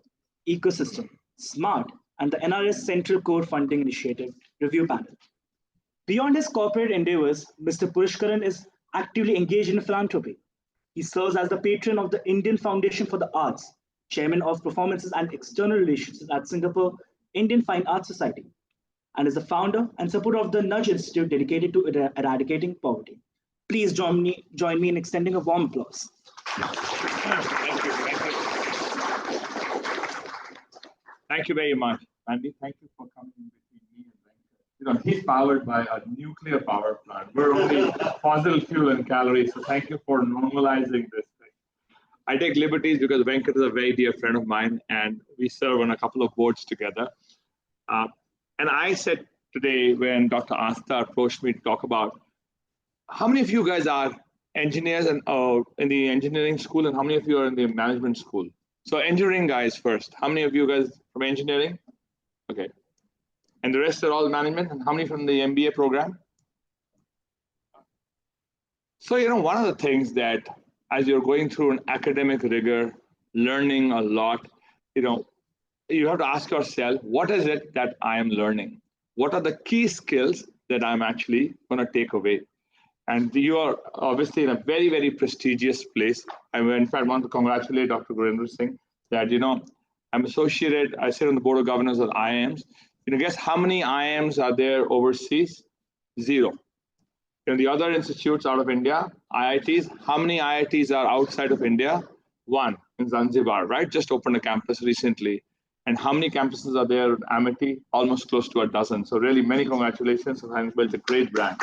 Ecosystem, SMART, and the NRS Central Core Funding Initiative Review Panel. Beyond his corporate endeavors, Mr. Pushkaran is actively engaged in philanthropy. He serves as the patron of the Indian Foundation for the Arts, chairman of performances and external relations at Singapore Indian Fine Arts Society, and is the founder and supporter of the Nudge Institute dedicated to eradicating poverty. Please join me in extending a warm applause. Thank you. Thank you very much, Andy. Thank you for coming in between me and Venkat. You know, he's powered by a nuclear power plant. We're only fossil fuel and calories, so thank you for normalizing this thing. I take liberties because Venkat is a very dear friend of mine, and we serve on a couple of boards together. And I said today when Dr. Asta approached me to talk about how many of you guys are engineers and in the engineering school, and how many of you are in the management school? So engineering guys first. How many of you guys from engineering? Okay. And the rest are all management, and how many from the MBA program? So, you know, one of the things that as you're going through an academic rigor, learning a lot, you know, you have to ask yourself, what is it that I am learning? What are the key skills that I'm actually going to take away? And you are obviously in a very, very prestigious place. I in fact want to congratulate Dr. Gurinder Singh that, I'm associated, I sit on the board of governors of IIMs. Guess how many IIMs are there overseas? Zero. The other institutes out of India, IITs, how many IITs are outside of India? One in Zanzibar, right? Just opened a campus recently. And how many campuses are there at Amity? Almost close to a dozen. So really many congratulations on having built a great brand.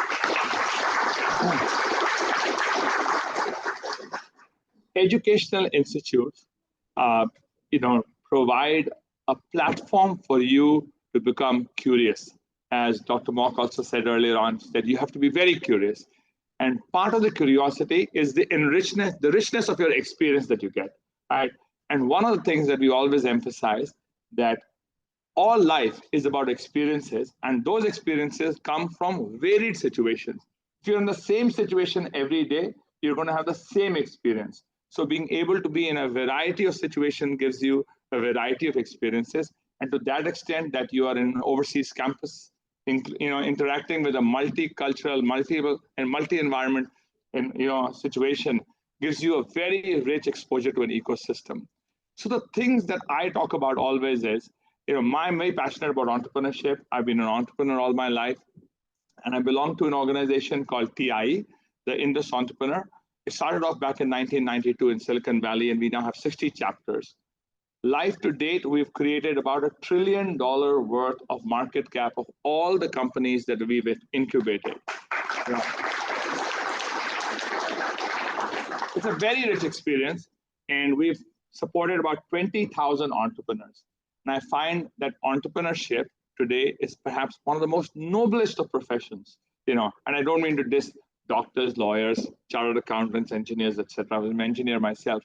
Educational institutes, provide a platform for you to become curious. As Dr. Mock also said earlier on, that you have to be very curious. And part of the curiosity is the richness of your experience that you get, right? And one of the things that we always emphasize that all life is about experiences, and those experiences come from varied situations. If you're in the same situation every day, you're going to have the same experience. So being able to be in a variety of situations gives you a variety of experiences. And to that extent that you are in an overseas campus, interacting with a multicultural, multi-environment situation gives you a very rich exposure to an ecosystem. So the things that I talk about always is, I'm very passionate about entrepreneurship. I've been an entrepreneur all my life, and I belong to an organization called TIE, the Indus Entrepreneur. It started off back in 1992 in Silicon Valley, and we now have 60 chapters. Life to date, we've created about $1 trillion worth of market cap of all the companies that we've incubated. It's a very rich experience, and we've supported about 20,000 entrepreneurs. And I find that entrepreneurship today is perhaps one of the most noblest of professions, and I don't mean to diss doctors, lawyers, chartered accountants, engineers, etc. I was an engineer myself.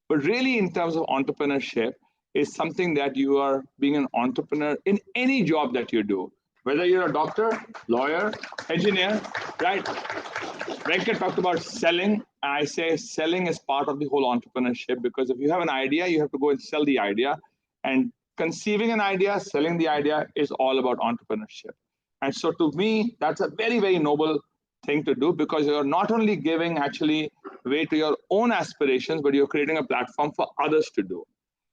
But really, in terms of entrepreneurship, is something that you are being an entrepreneur in any job that you do, whether you're a doctor, lawyer, engineer, right? Venkat talked about selling, and I say selling is part of the whole entrepreneurship, because if you have an idea, you have to go and sell the idea. And conceiving an idea, selling the idea is all about entrepreneurship. And so to me, that's a very, very noble thing to do, because you're not only giving actually way to your own aspirations, but you're creating a platform for others to do.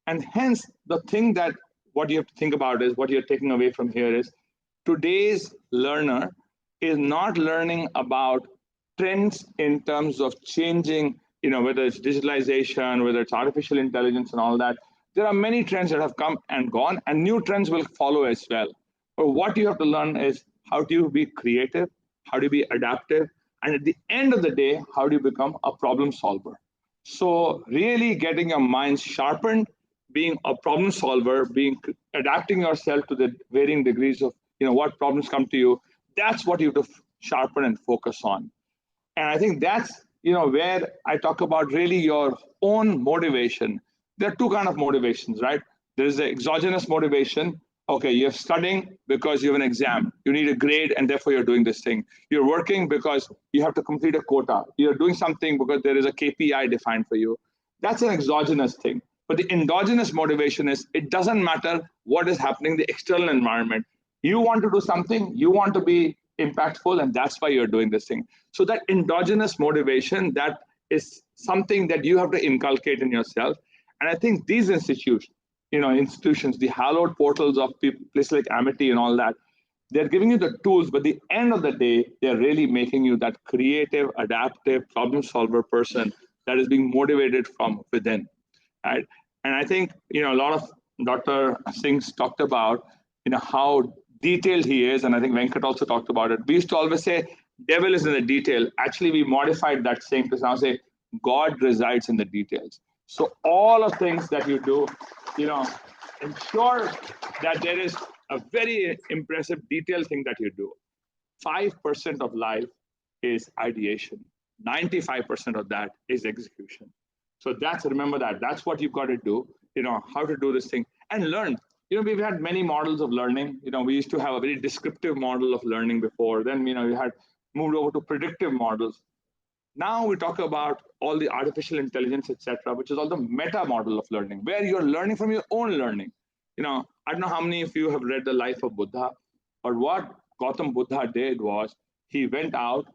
And hence, the thing that what you have to think about is what you're taking away from here is today's learner is not learning about trends in terms of changing, whether it's digitalization, whether it's artificial intelligence and all that. There are many trends that have come and gone, and new trends will follow as well. But what you have to learn is how do you be creative, how do you be adaptive, and at the end of the day, how do you become a problem solver? So really getting your minds sharpened, being a problem solver, adapting yourself to the varying degrees of what problems come to you, that's what you have to sharpen and focus on. And I think that's where I talk about really your own motivation. There are two kinds of motivations, right? There is the exogenous motivation. Okay, you're studying because you have an exam. You need a grade, and therefore you're doing this thing. You're working because you have to complete a quota. You're doing something because there is a KPI defined for you. That's an exogenous thing. But the endogenous motivation is it doesn't matter what is happening in the external environment. You want to do something, you want to be impactful, and that's why you're doing this thing. So that endogenous motivation, that is something that you have to inculcate in yourself. And I think these institutions, the hallowed portals of places like Amity and all that, they're giving you the tools, but at the end of the day, they're really making you that creative, adaptive, problem solver person that is being motivated from within, right? And I think, a lot of Dr. Singh's talked about, how detailed he is, and I think Venkat also talked about it. We used to always say, devil is in the detail. Actually, we modified that saying to now say, God resides in the details. So all of things that you do, ensure that there is a very impressive detailed thing that you do. 5% of life is ideation. 95% of that is execution. So remember that's what you've got to do, how to do this thing and learn. We've had many models of learning. We used to have a very descriptive model of learning before. Then, we had moved over to predictive models. Now we talk about all the artificial intelligence, etc., which is all the meta model of learning, where you're learning from your own learning. I don't know how many of you have read the life of Buddha, but what Gautam Buddha did was he went out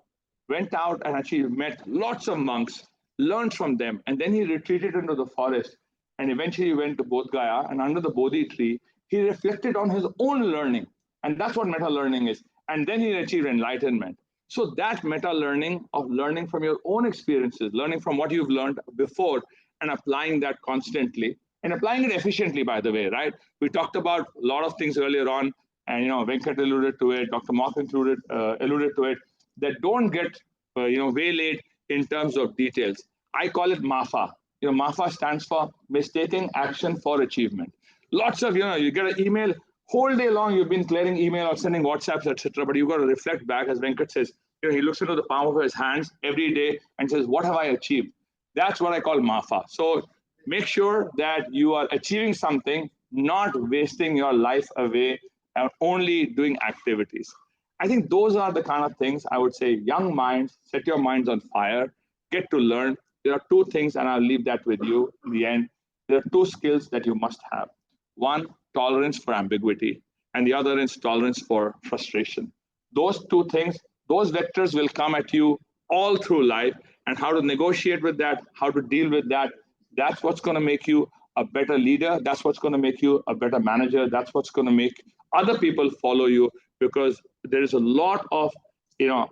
and actually met lots of monks, learned from them, and then he retreated into the forest and eventually went to Bodh Gaya, and under the Bodhi tree, he reflected on his own learning. And that's what meta learning is. And then he achieved enlightenment. So that meta learning of learning from your own experiences, learning from what you've learned before and applying that constantly and applying it efficiently, by the way, right? We talked about a lot of things earlier on, and Venkat alluded to it, Dr. Mark alluded to it, that don't get waylaid in terms of details. I call it MAFA. MAFA stands for mistaking action for achievement. Lots of, you get an email, whole day long you've been clearing email or sending WhatsApps, etc. But you've got to reflect back, as Venkat says, he looks into the palm of his hands every day and says, what have I achieved? That's what I call MAFA. So make sure that you are achieving something, not wasting your life away and only doing activities. I think those are the kind of things I would say, young minds, set your minds on fire, get to learn. There are two things, and I'll leave that with you in the end. There are two skills that you must have. One, tolerance for ambiguity, and the other is tolerance for frustration. Those two things, those vectors will come at you all through life, and how to negotiate with that, how to deal with that, that's what's going to make you a better leader. That's what's going to make you a better manager. That's what's going to make other people follow you, because there is a lot of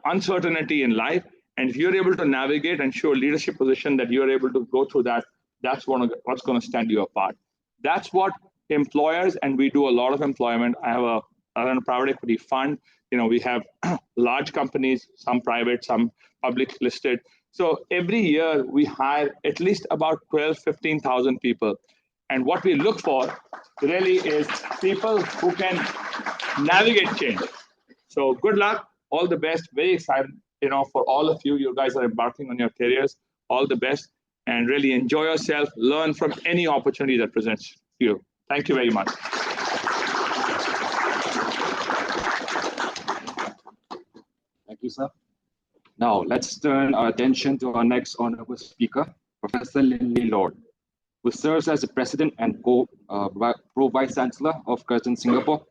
uncertainty in life. And if you're able to navigate and show a leadership position that you're able to go through that, that's what's going to stand you apart. That's what employers, and we do a lot of employment. I run a private equity fund. We have large companies, some private, some public listed. So every year we hire at least about 15,000 people. And what we look for really is people who can navigate change. So good luck, all the best, very excited, for all of you. You guys are embarking on your careers, all the best, and really enjoy yourself, learn from any opportunity that presents to you. Thank you very much. Thank you, sir. Now, let's turn our attention to our next honorable speaker, Professor Lindley Lord, who serves as the President and Pro-Vice Chancellor of Curtin Singapore.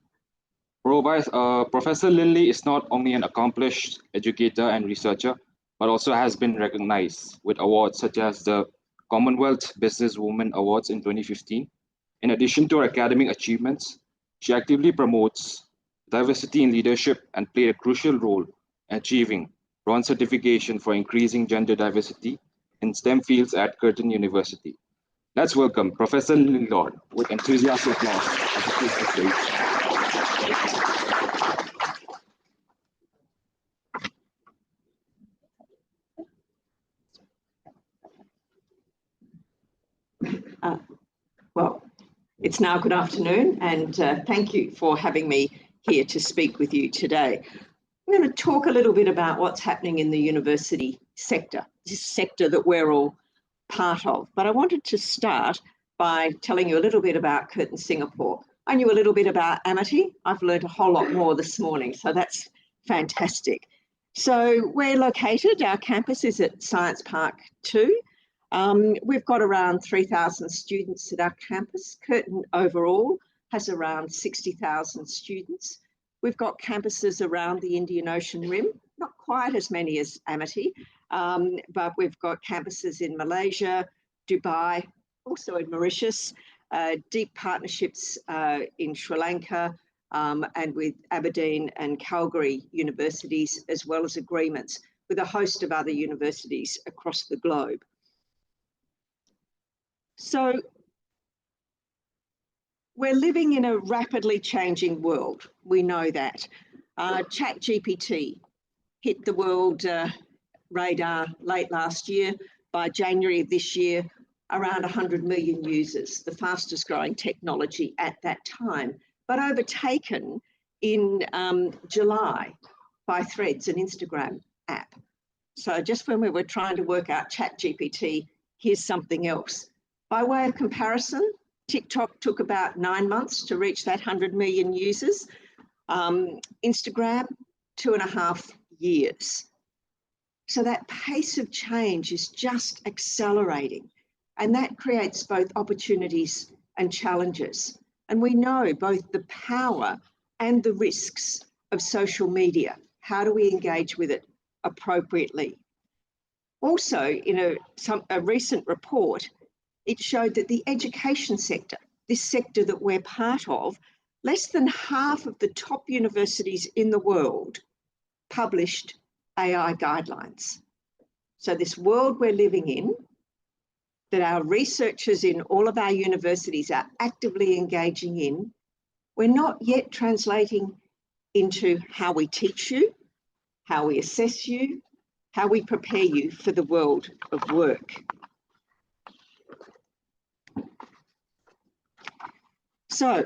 Professor Lindley is not only an accomplished educator and researcher, but also has been recognized with awards such as the Commonwealth Businesswoman Awards in 2015. In addition to her academic achievements, she actively promotes diversity in leadership and played a crucial role in achieving bronze certification for increasing gender diversity in STEM fields at Curtin University. Let's welcome Professor Lindley Lord with enthusiastic applause. Well, it's now good afternoon, and thank you for having me here to speak with you today. I'm going to talk a little bit about what's happening in the university sector, this sector that we're all part of. But I wanted to start by telling you a little bit about Curtin Singapore. I knew a little bit about Amity. I've learned a whole lot more this morning, so that's fantastic. So we're located, our campus is at Science Park 2. We've got around 3,000 students at our campus. Curtin overall has around 60,000 students. We've got campuses around the Indian Ocean Rim, not quite as many as Amity, but we've got campuses in Malaysia, Dubai, also in Mauritius, deep partnerships in Sri Lanka, and with Aberdeen and Calgary universities, as well as agreements with a host of other universities across the globe. So we're living in a rapidly changing world. We know that. ChatGPT hit the world radar late last year. By January of this year, around 100 million users, the fastest growing technology at that time, but overtaken in July by Threads, an Instagram app. So just when we were trying to work out ChatGPT, here's something else. By way of comparison, TikTok took about 9 months to reach that 100 million users. Instagram, 2.5 years. So that pace of change is just accelerating, and that creates both opportunities and challenges. And we know both the power and the risks of social media. How do we engage with it appropriately? Also, in a recent report, it showed that the education sector, this sector that we're part of, less than half of the top universities in the world published AI guidelines. So this world we're living in, that our researchers in all of our universities are actively engaging in, we're not yet translating into how we teach you, how we assess you, how we prepare you for the world of work. So,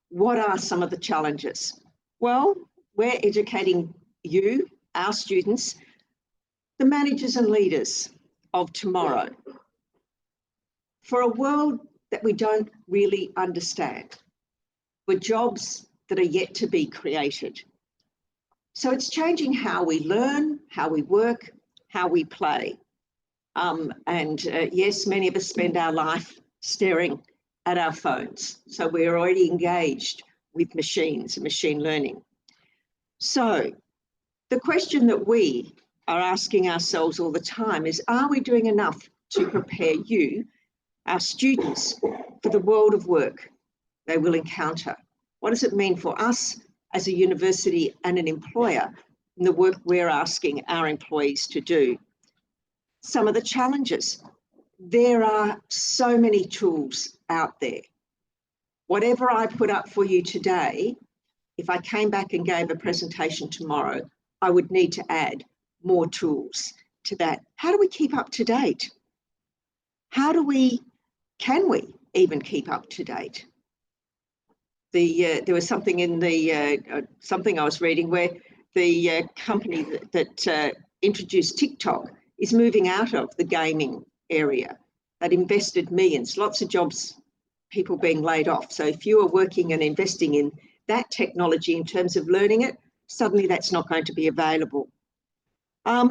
what are some of the challenges? Well, we're educating you, our students, the managers and leaders of tomorrow, for a world that we don't really understand, for jobs that are yet to be created. So it's changing how we learn, how we work, how we play. Yes, many of us spend our life staring at our phones. So we're already engaged with machines and machine learning. So the question that we are asking ourselves all the time is, are we doing enough to prepare you, our students, for the world of work they will encounter? What does it mean for us as a university and an employer in the work we're asking our employees to do? Some of the challenges. There are so many tools out there. Whatever I put up for you today, if I came back and gave a presentation tomorrow, I would need to add more tools to that. How do we keep up to date? Can we even keep up to date? There was something in something I was reading where the company that introduced TikTok is moving out of the gaming area that invested millions, lots of jobs, people being laid off. So if you are working and investing in that technology in terms of learning it, suddenly that's not going to be available. Are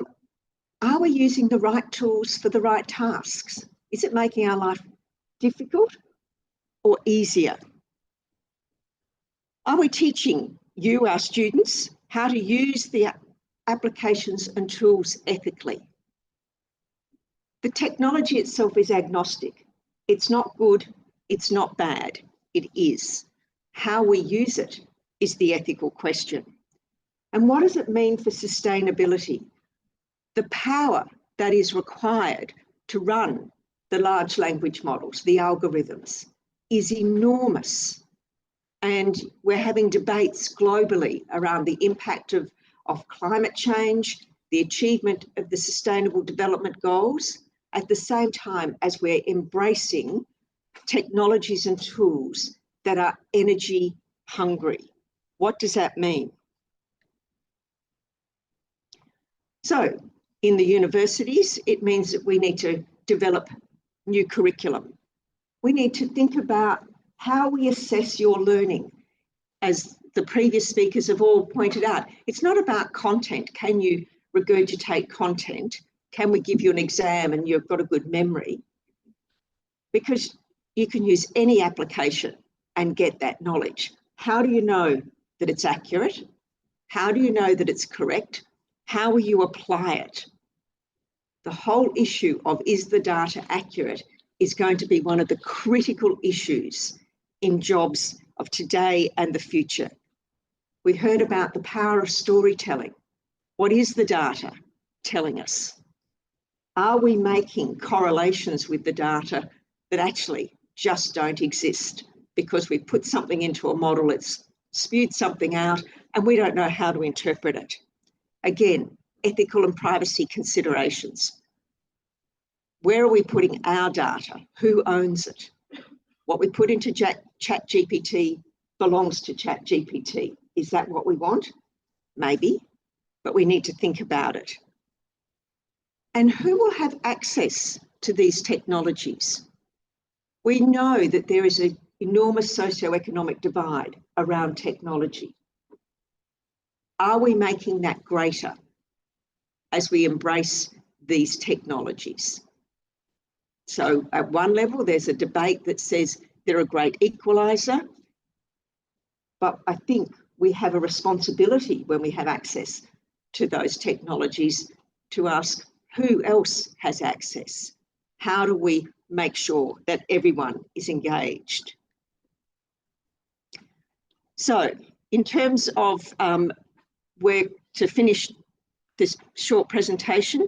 we using the right tools for the right tasks? Is it making our life difficult or easier? Are we teaching you, our students, how to use the applications and tools ethically? The technology itself is agnostic. It's not good, it's not bad, it is. How we use it is the ethical question. And what does it mean for sustainability? The power that is required to run the large language models, the algorithms, is enormous. And we're having debates globally around the impact of climate change, the achievement of the Sustainable Development Goals, at the same time as we're embracing technologies and tools that are energy hungry. What does that mean? So in the universities, it means that we need to develop new curriculum. We need to think about how we assess your learning. As the previous speakers have all pointed out, it's not about content. Can you regurgitate content? Can we give you an exam and you've got a good memory? Because you can use any application and get that knowledge. How do you know that it's accurate? How do you know that it's correct? How will you apply it? The whole issue of is the data accurate is going to be one of the critical issues in jobs of today and the future. We heard about the power of storytelling. What is the data telling us? Are we making correlations with the data that actually just don't exist because we put something into a model, it's spewed something out, and we don't know how to interpret it? Again, ethical and privacy considerations. Where are we putting our data? Who owns it? What we put into ChatGPT belongs to ChatGPT. Is that what we want? Maybe, but we need to think about it. And who will have access to these technologies? We know that there is an enormous socioeconomic divide around technology. Are we making that greater as we embrace these technologies? So at one level, there's a debate that says they're a great equaliser. but I think we have a responsibility when we have access to those technologies to ask who else has access? How do we make sure that everyone is engaged? So in terms of where to finish this short presentation,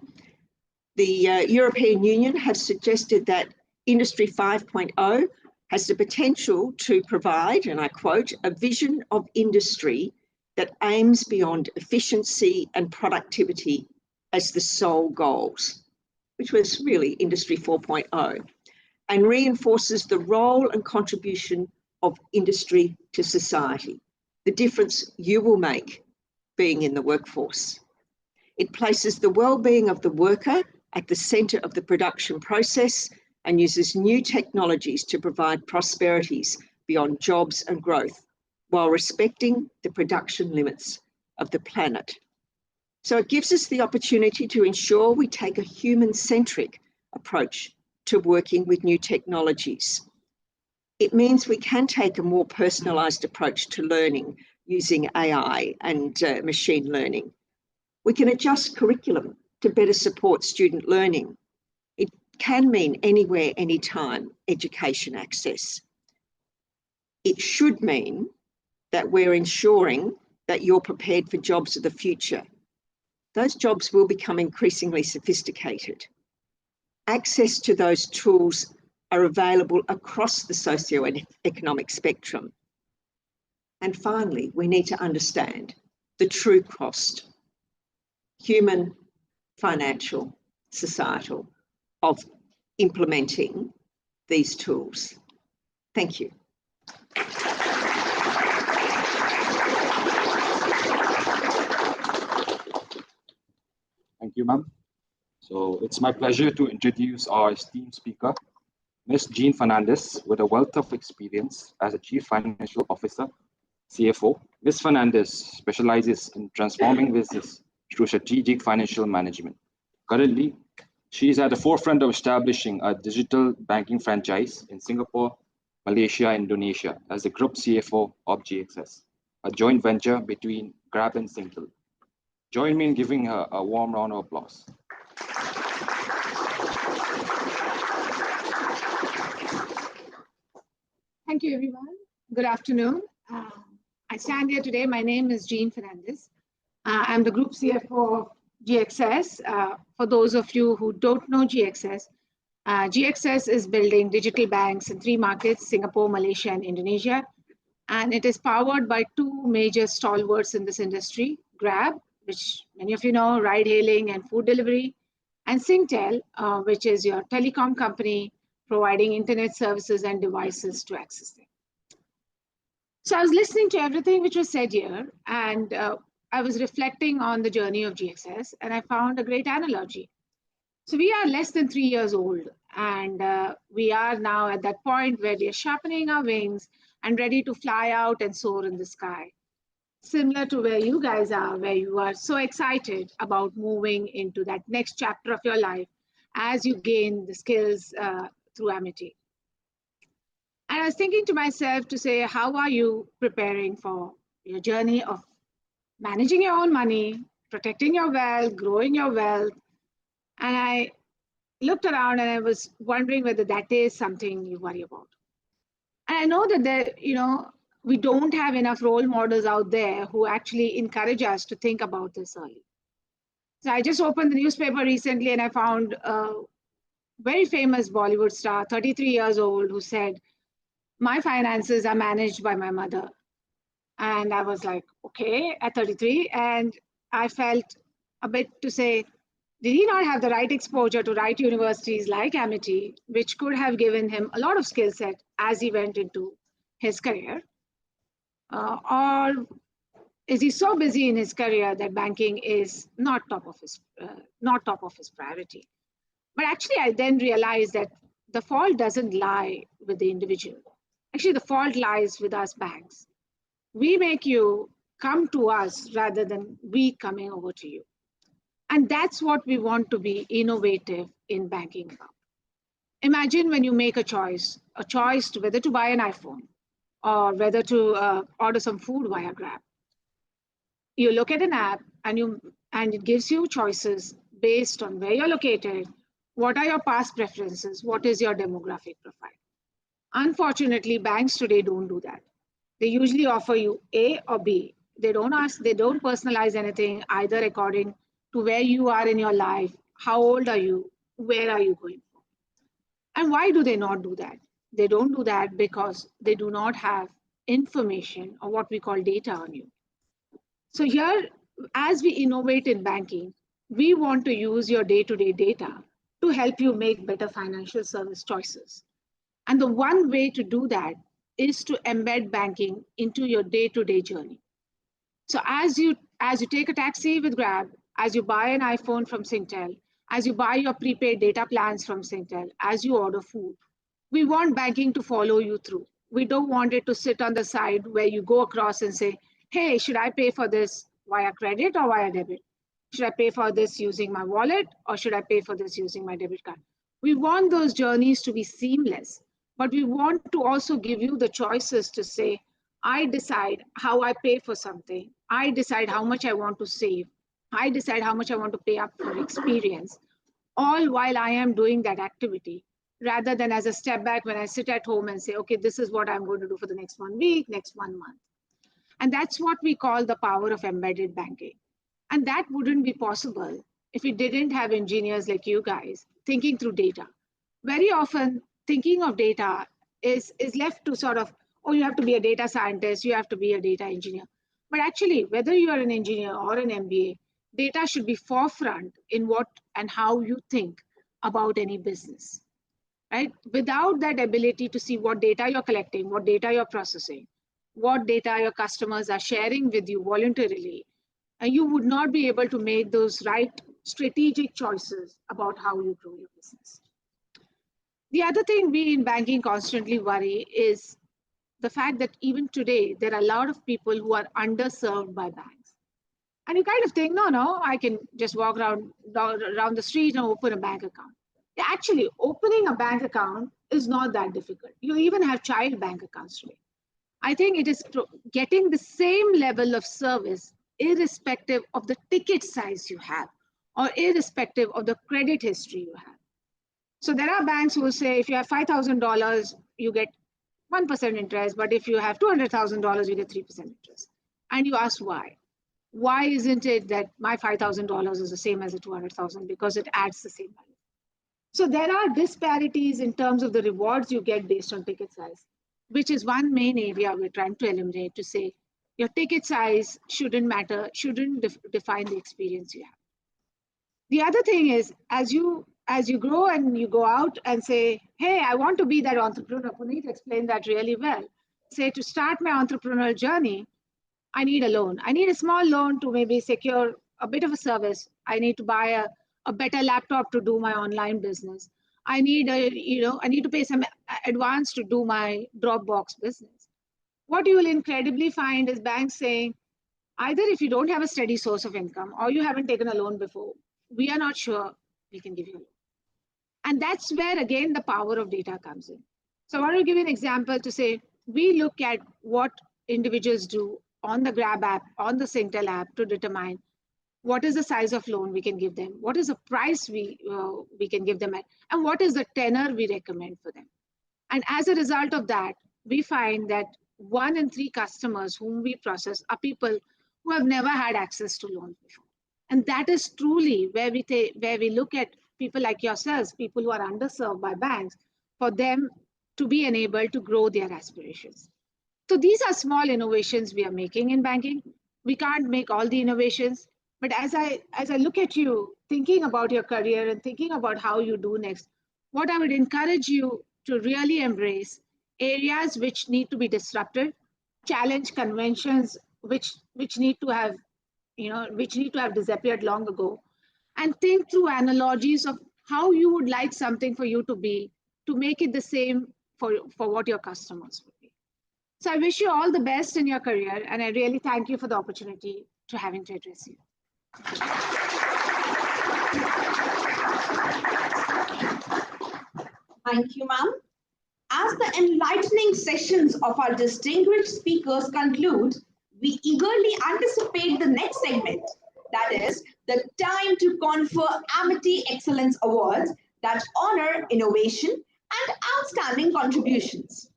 the European Union has suggested that Industry 5.0 has the potential to provide, and I quote, a vision of industry that aims beyond efficiency and productivity as the sole goals, which was really Industry 4.0, and reinforces the role and contribution of industry to society, the difference you will make being in the workforce. It places the well-being of the worker at the centre of the production process and uses new technologies to provide prosperities beyond jobs and growth while respecting the production limits of the planet. So it gives us the opportunity to ensure we take a human-centric approach to working with new technologies. It means we can take a more personalised approach to learning using AI and machine learning. We can adjust curriculum to better support student learning. It can mean anywhere, anytime education access. It should mean that we're ensuring that you're prepared for jobs of the future. Those jobs will become increasingly sophisticated. Access to those tools are available across the socio-economic spectrum. And finally, we need to understand the true cost, human, financial, societal, of implementing these tools. Thank you. Thank you, ma'am. So it's my pleasure to introduce our esteemed speaker, Ms. Jean Fernandez, with a wealth of experience as a Chief Financial Officer, CFO. Ms. Fernandez specializes in transforming business through strategic financial management. Currently, she is at the forefront of establishing a digital banking franchise in Singapore, Malaysia, and Indonesia as the Group CFO of GXS, a joint venture between Grab and Singtel. Join me in giving her a warm round of applause. Thank you, everyone. Good afternoon. I stand here today. My name is Jean Fernandez. I'm the Group CFO of GXS. For those of you who don't know GXS, GXS is building digital banks in 3 markets, Singapore, Malaysia, and Indonesia. And it is powered by 2 major stalwarts in this industry, Grab, which many of you know, ride hailing and food delivery, and Singtel, which is your telecom company providing internet services and devices to access them. So I was listening to everything which was said here, and I was reflecting on the journey of GXS, and I found a great analogy. So we are less than 3 years old, and we are now at that point where we are sharpening our wings and ready to fly out and soar in the sky. Similar to where you guys are, where you are so excited about moving into that next chapter of your life as you gain the skills through Amity. And I was thinking to myself to say, how are you preparing for your journey of managing your own money, protecting your wealth, growing your wealth? And I looked around and I was wondering whether that is something you worry about. And I know that there, we don't have enough role models out there who actually encourage us to think about this early. So I just opened the newspaper recently and I found a very famous Bollywood star, 33 years old, who said, my finances are managed by my mother. And I was like, okay, at 33. And I felt a bit to say, did he not have the right exposure to right universities like Amity, which could have given him a lot of skill set as he went into his career? Or is he so busy in his career that banking is not top of his priority? But actually, I then realized that the fault doesn't lie with the individual. Actually, the fault lies with us banks. We make you come to us rather than we coming over to you. And that's what we want to be innovative in banking about. Imagine when you make a choice to whether to buy an iPhone or whether to order some food via Grab. You look at an app and it gives you choices based on where you're located, what are your past preferences, what is your demographic profile. Unfortunately, banks today don't do that. They usually offer you A or B. They don't personalize anything either according to where you are in your life, how old are you, where are you going for. And why do they not do that? They don't do that because they do not have information or what we call data on you. So here, as we innovate in banking, we want to use your day-to-day data to help you make better financial service choices. And the one way to do that is to embed banking into your day-to-day journey. So as you take a taxi with Grab, as you buy an iPhone from Singtel, as you buy your prepaid data plans from Singtel, as you order food, we want banking to follow you through. We don't want it to sit on the side where you go across and say, hey, should I pay for this via credit or via debit? Should I pay for this using my wallet or should I pay for this using my debit card? We want those journeys to be seamless, but we want to also give you the choices to say, I decide how I pay for something. I decide how much I want to save. I decide how much I want to pay up for experience, all while I am doing that activity, rather than as a step back when I sit at home and say, okay, this is what I'm going to do for the next 1 week, next 1 month. And that's what we call the power of embedded banking. And that wouldn't be possible if we didn't have engineers like you guys thinking through data. Very often, thinking of data is left to sort of, oh, you have to be a data scientist, you have to be a data engineer. But actually, whether you are an engineer or an MBA, data should be forefront in what and how you think about any business, right? Without that ability to see what data you're collecting, what data you're processing, what data your customers are sharing with you voluntarily, and you would not be able to make those right strategic choices about how you grow your business. The other thing we in banking constantly worry is the fact that even today, there are a lot of people who are underserved by banks. And you kind of think, no, I can just walk around the street and open a bank account. Yeah, actually, opening a bank account is not that difficult. You even have child bank accounts today. I think it is getting the same level of service irrespective of the ticket size you have or irrespective of the credit history you have. So there are banks who will say if you have $5,000, you get 1% interest, but if you have $200,000, you get 3% interest. And you ask why? Why isn't it that my $5,000 is the same as the 200,000? Because it adds the same value. So there are disparities in terms of the rewards you get based on ticket size, which is one main area we're trying to eliminate, to say your ticket size shouldn't matter, shouldn't define the experience you have. The other thing is, as you grow and you go out and say, hey, I want to be that entrepreneur, Puneet explained that really well. Say, to start my entrepreneurial journey, I need a loan. I need a small loan to maybe secure a bit of a service. I need to buy a better laptop to do my online business. I need to pay some advance to do my Dropbox business. What you will incredibly find is banks saying, either if you don't have a steady source of income or you haven't taken a loan before, we are not sure we can give you a loan. And that's where, again, the power of data comes in. So I want to give you an example to say, we look at what individuals do on the Grab app, on the Singtel app to determine what is the size of loan we can give them, what is the price we can give them at, and what is the tenor we recommend for them. And as a result of that, we find that 1 in 3 customers whom we process are people who have never had access to loans before. And that is truly where we look at people like yourselves, people who are underserved by banks, for them to be enabled to grow their aspirations. So these are small innovations we are making in banking. We can't make all the innovations, but as I look at you thinking about your career and thinking about how you do next, what I would encourage you to really embrace areas which need to be disrupted, challenge conventions which need to have disappeared long ago, and think through analogies of how you would like something for you to be, to make it the same for what your customers would be. So I wish you all the best in your career, and I really thank you for the opportunity to having to address you. Thank you, ma'am. As the enlightening sessions of our distinguished speakers conclude, we eagerly anticipate the next segment, that is, the time to confer Amity Excellence Awards that honor innovation and outstanding contributions.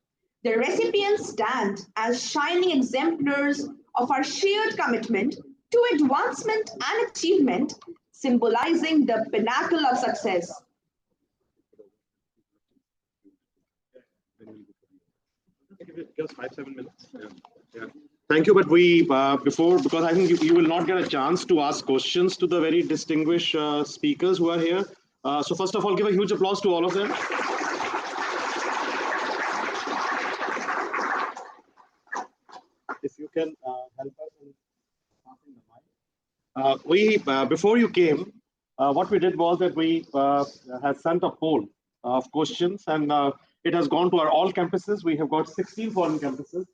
The recipients stand as shining exemplars of our shared commitment to advancement and achievement, symbolizing the pinnacle of success. Just 5-7 minutes. Yeah. Thank you. But we because I think you will not get a chance to ask questions to the very distinguished speakers who are here. So first of all, give a huge applause to all of them. If you can help us in passing the mic. Before you came, what we did was that we had sent a poll of questions, and it has gone to our all campuses. We have got 16 foreign campuses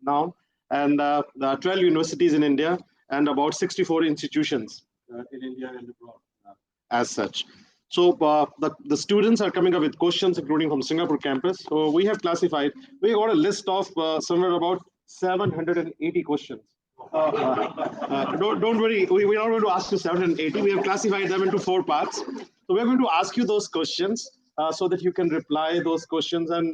now, and 12 universities in India, and about 64 institutions in India and abroad as such. So the students are coming up with questions, including from Singapore campus. So we have classified, we got a list of somewhere about 780 questions. Don't worry, we are not going to ask you 780. We have classified them into 4 parts. So we're going to ask you those questions so that you can reply those questions. And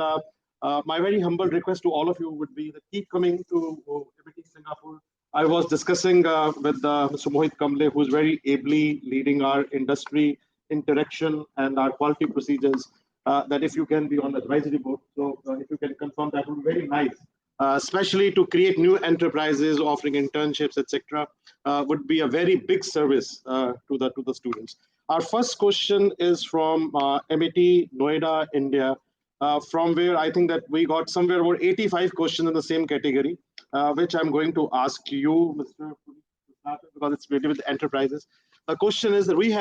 my very humble request to all of you would be that keep coming to MIT Singapore. I was discussing with Mr. Mohit Kamble, who's very ably leading our industry interaction and our quality procedures, that if you can be on the advisory board, so if you can confirm, that would be very nice. Especially to create new enterprises, offering internships, etc., would be a very big service to the students. Our first question is from MIT Noida, India, from where I think that we got somewhere about 85 questions in the same category, which I'm going to ask you, Mr. because it's related with enterprises. The question is that we've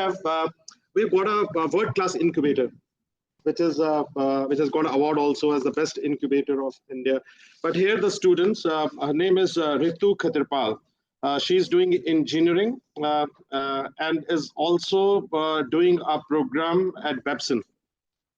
got a world-class incubator, which has got an award also as the best incubator of India. But here the students, her name is Ritu Khatirpal. She's doing engineering and is also doing a program at Babson.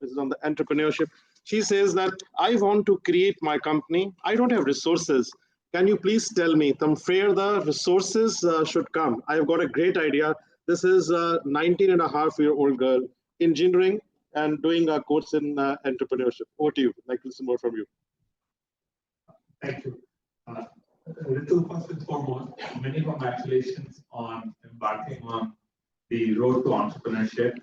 This is on the entrepreneurship. She says that I want to create my company. I don't have resources. Can you please tell me from where the resources should come? I've got a great idea. This is a 19-and-a-half-year-old girl, engineering, and doing a course in entrepreneurship. Over to you. I'd like to listen more from you. Thank you. Ritu, first and foremost, many congratulations on embarking on the road to entrepreneurship.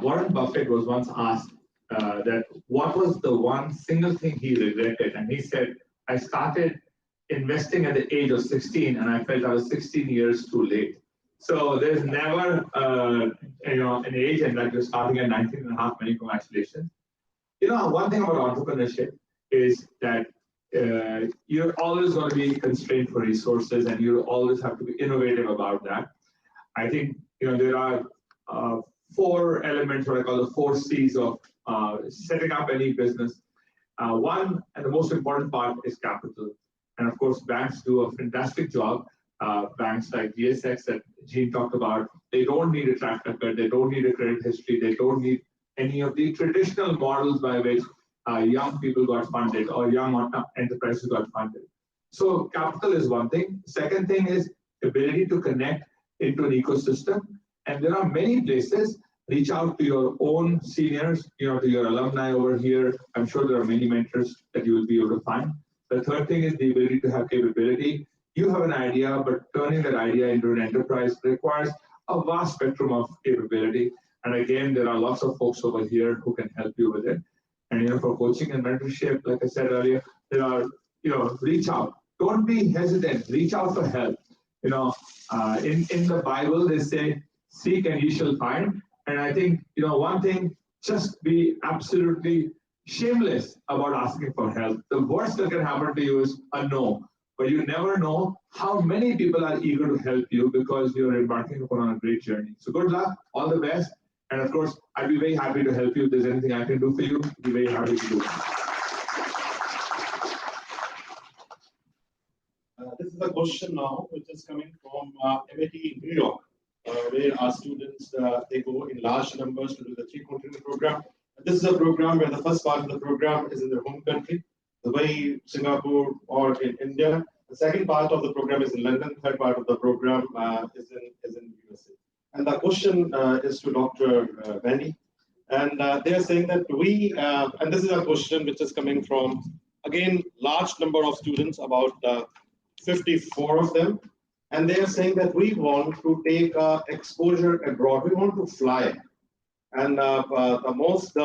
Warren Buffett was once asked that what was the one single thing he regretted, and he said, I started investing at the age of 16, and I felt I was 16 years too late. So there's never, an age, and like you're starting at 19 and a half, many congratulations. One thing about entrepreneurship is that you're always going to be constrained for resources, and you always have to be innovative about that. I think, there are 4 elements, what I call the 4 C's of setting up any business. One, and the most important part, is capital. And of course, banks do a fantastic job. Banks like GSX that Jean talked about, they don't need a track record, they don't need a credit history, they don't need any of the traditional models by which young people got funded or young enterprises got funded. So capital is one thing. Second thing is ability to connect into an ecosystem. And there are many places. Reach out to your own seniors, to your alumni over here. I'm sure there are many mentors that you will be able to find. The third thing is the ability to have capability. You have an idea, but turning that idea into an enterprise requires a vast spectrum of capability. And again, there are lots of folks over here who can help you with it. And for coaching and mentorship, like I said earlier, there are, reach out. Don't be hesitant. Reach out for help. In the Bible, they say, seek and ye shall find. And I think, one thing, just be absolutely shameless about asking for help. The worst that can happen to you is a no. But you never know how many people are eager to help you because you're embarking upon a great journey. So good luck, all the best. And of course, I'd be very happy to help you. If there's anything I can do for you, I'd be very happy to do it. This is a question now, which is coming from MIT New York, where our students, they go in large numbers to do the 3 continent program. This is a program where the first part of the program is in their home country, the way Singapore or in India. The second part of the program is in London. Third part of the program is in USA. And the question is to Dr. Benny. And they are saying that we, and this is a question which is coming from, again, large number of students, about 54 of them. And they are saying that we want to take exposure abroad. We want to fly. And the most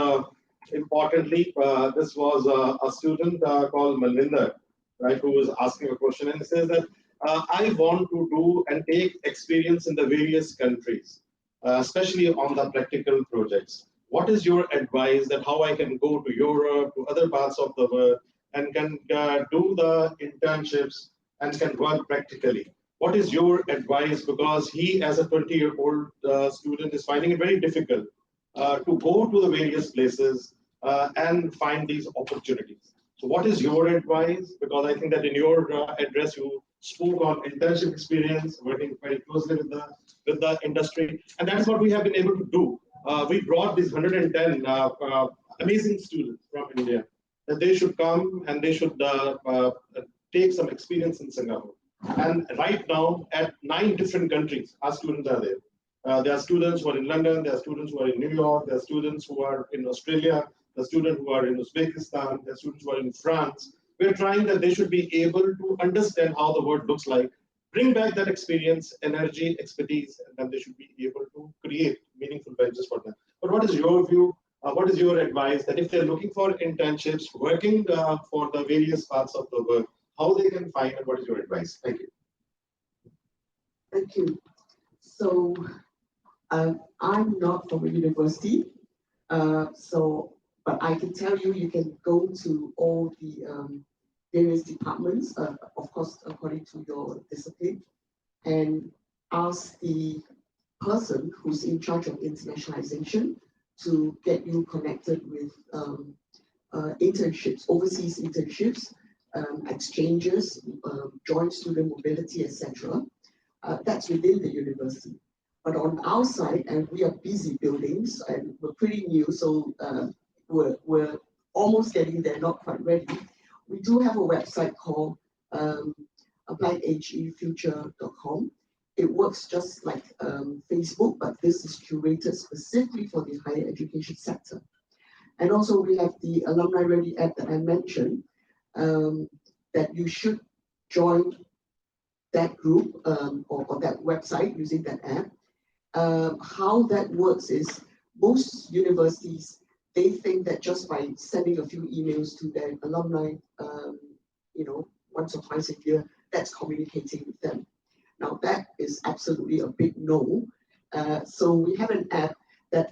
importantly, this was a student called Malvinder, right, who was asking a question, and he says that I want to do and take experience in the various countries, especially on the practical projects. What is your advice that how I can go to Europe, to other parts of the world, and can do the internships and can work practically? What is your advice? Because he, as a 20-year-old student, is finding it very difficult to go to the various places and find these opportunities. So what is your advice? Because I think that in your address, you spoke on internship experience, working very closely with the industry. And that's what we have been able to do. We brought these 110 amazing students from India, that they should come and they should take some experience in Singapore. And right now, at 9 different countries, our students are there. There are students who are in London, there are students who are in New York, there are students who are in Australia, there are students who are in Uzbekistan, there are students who are in France. We're trying that they should be able to understand how the world looks like, bring back that experience, energy, expertise, and then they should be able to create meaningful benches for them. But what is your view? What is your advice that if they're looking for internships, working for the various parts of the world, how they can find, and what is your advice? Thank you. Thank you. So I'm not from a university, but I can tell you, you can go to all the various departments, of course, according to your discipline, and ask the person who's in charge of internationalization to get you connected with internships, overseas internships, exchanges, joint student mobility, etc. That's within the university. But on our side, and we are busy buildings, and we're pretty new, so we're almost getting there, not quite ready. We do have a website called appliedhefuture.com. It works just like Facebook, but this is curated specifically for the higher education sector. And also we have the Alumni Ready app that I mentioned, that you should join that group or that website using that app. How that works is most universities, they think that just by sending a few emails to their alumni, once or twice a year, that's communicating with them. Now that is absolutely a big no. So we have an app that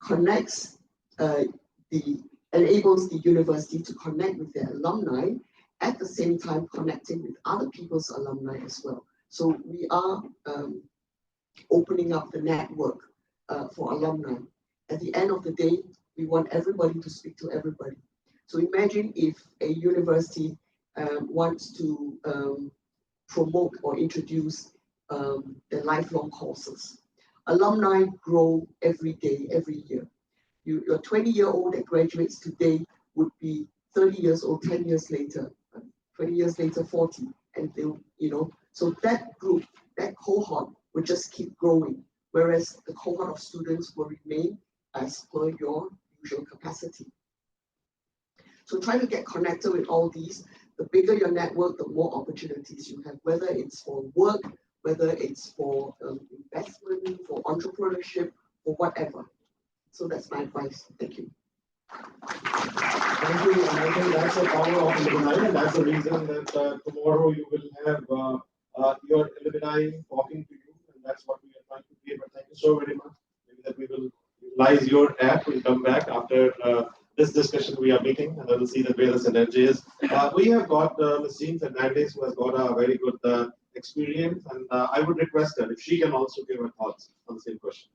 connects, enables the university to connect with their alumni, at the same time connecting with other people's alumni as well. So we are opening up the network for alumni. At the end of the day, we want everybody to speak to everybody. So imagine if a university wants to promote or introduce the lifelong courses. Alumni grow every day, every year. Your 20-year-old that graduates today would be 30 years old 10 years later, 20 years later 40, and they'll, so that group, that cohort will just keep growing, whereas the cohort of students will remain as per your usual capacity. So try to get connected with all these. The bigger your network, the more opportunities you have, whether it's for work, whether it's for investment, for entrepreneurship, or whatever. So that's my advice. Thank you. Thank you. And I think that's the power of alumni, and that's the reason that tomorrow you will have your alumni talking to you, and that's what we are trying to create. But thank you so very much. Maybe that we will utilize your app. We'll come back after this discussion we are meeting, and I will see that where the synergy is. We have got Ms. Jean Fernandez, who has got a very good experience, and I would request her if she can also give her thoughts on the same question.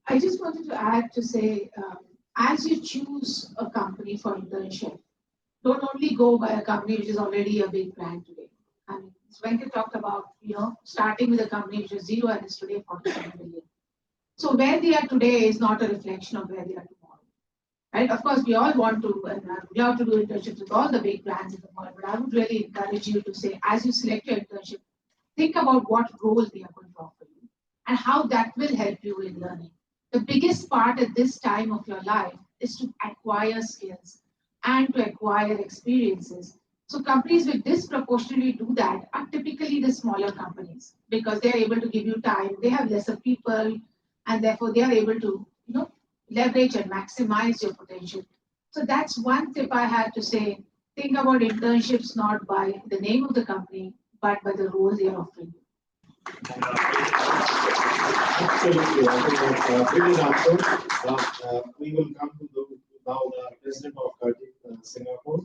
I just wanted to add to say, as you choose a company for internship, don't only go by a company which is already a big brand today. And Venkat talked about, starting with a company which is zero and is today 47 billion. So where they are today is not a reflection of where they are tomorrow. right? Of course, we all want to, and I would love to do internships with all the big brands in the world, but I would really encourage you to say, as you select your internship, think about what role they are going to offer you and how that will help you in learning. The biggest part at this time of your life is to acquire skills and to acquire experiences. So companies which disproportionately do that are typically the smaller companies because they're able to give you time, they have lesser people, and therefore they are able to, leverage and maximize your potential. So that's one tip I had to say. Think about internships not by the name of the company, but by the role they are offering you. Absolutely. I think that's brilliant answer. We will come to now the president of Singapore.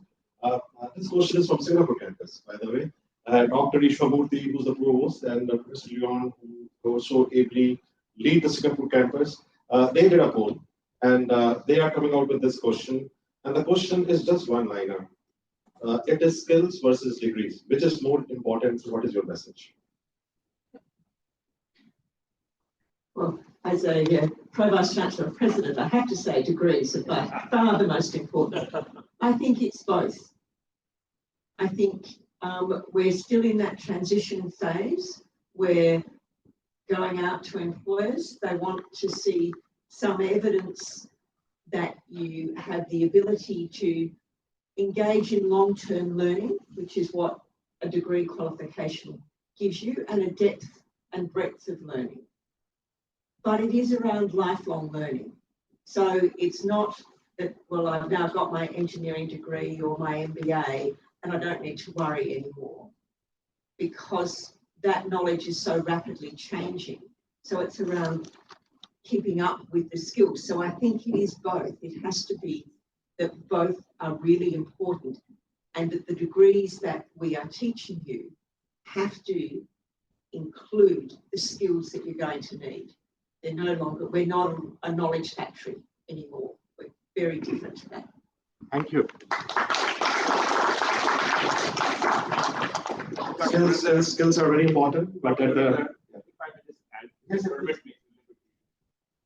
This question is from Singapore campus, by the way. Dr. Ishwamurthy, who's the provost, and Mr. Leon, who also ably lead the Singapore campus. They did a poll, and they are coming out with this question. And the question is just one-liner. It is skills versus degrees. Which is more important? What is your message? Well, as a Pro-Vice Chancellor and President, I have to say degrees are by far the most important. I think it's both. I think we're still in that transition phase where going out to employers, they want to see some evidence that you have the ability to engage in long-term learning, which is what a degree qualification gives you, and a depth and breadth of learning. But it is around lifelong learning. So it's not that, well, I've now got my engineering degree or my MBA and I don't need to worry anymore, because that knowledge is so rapidly changing. So it's around keeping up with the skills. So I think it is both. It has to be that both are really important, and that the degrees that we are teaching you have to include the skills that you're going to need. They're no longer, we're not a knowledge factory anymore. We're very different to that. Thank you. Skills are very important, but at the...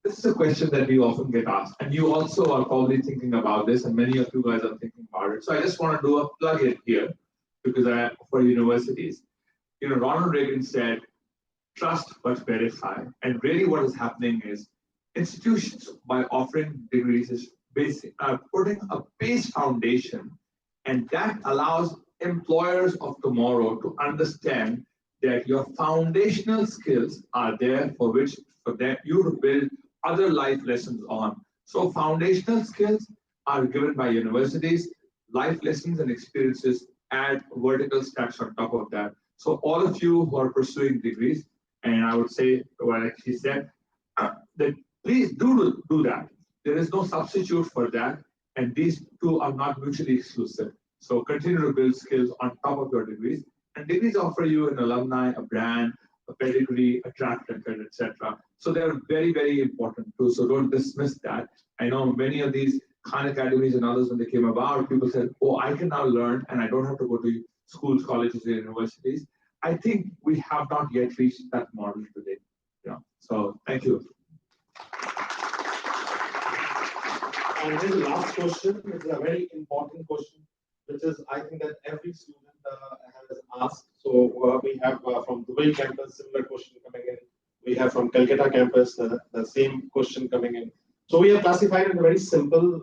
This is a question that we often get asked, and you also are probably thinking about this, and many of you guys are thinking about it. So I just want to do a plug in here, because for universities, Ronald Reagan said, trust but verify. And really what is happening is institutions, by offering degrees, is putting a base foundation, and that allows employers of tomorrow to understand that your foundational skills are there for that you to build other life lessons on. So foundational skills are given by universities, life lessons and experiences add vertical stacks on top of that. So all of you who are pursuing degrees, and I would say what she said, that please do that. There is no substitute for that, and these two are not mutually exclusive. So continue to build skills on top of your degrees, and degrees offer you an alumni, a brand, a pedigree, a track record, etc. So they're very, very important too. So don't dismiss that. I know many of these Khan academies and others, when they came about, people said, oh, I can now learn and I don't have to go to schools, colleges, and universities. I think we have not yet reached that model today. Yeah. So thank you. And here's the last question. It's a very important question, which is, I think, that every student has asked. So we have from Dubai campus, similar question coming in. We have from Calcutta campus, the same question coming in. So we have classified it in very simple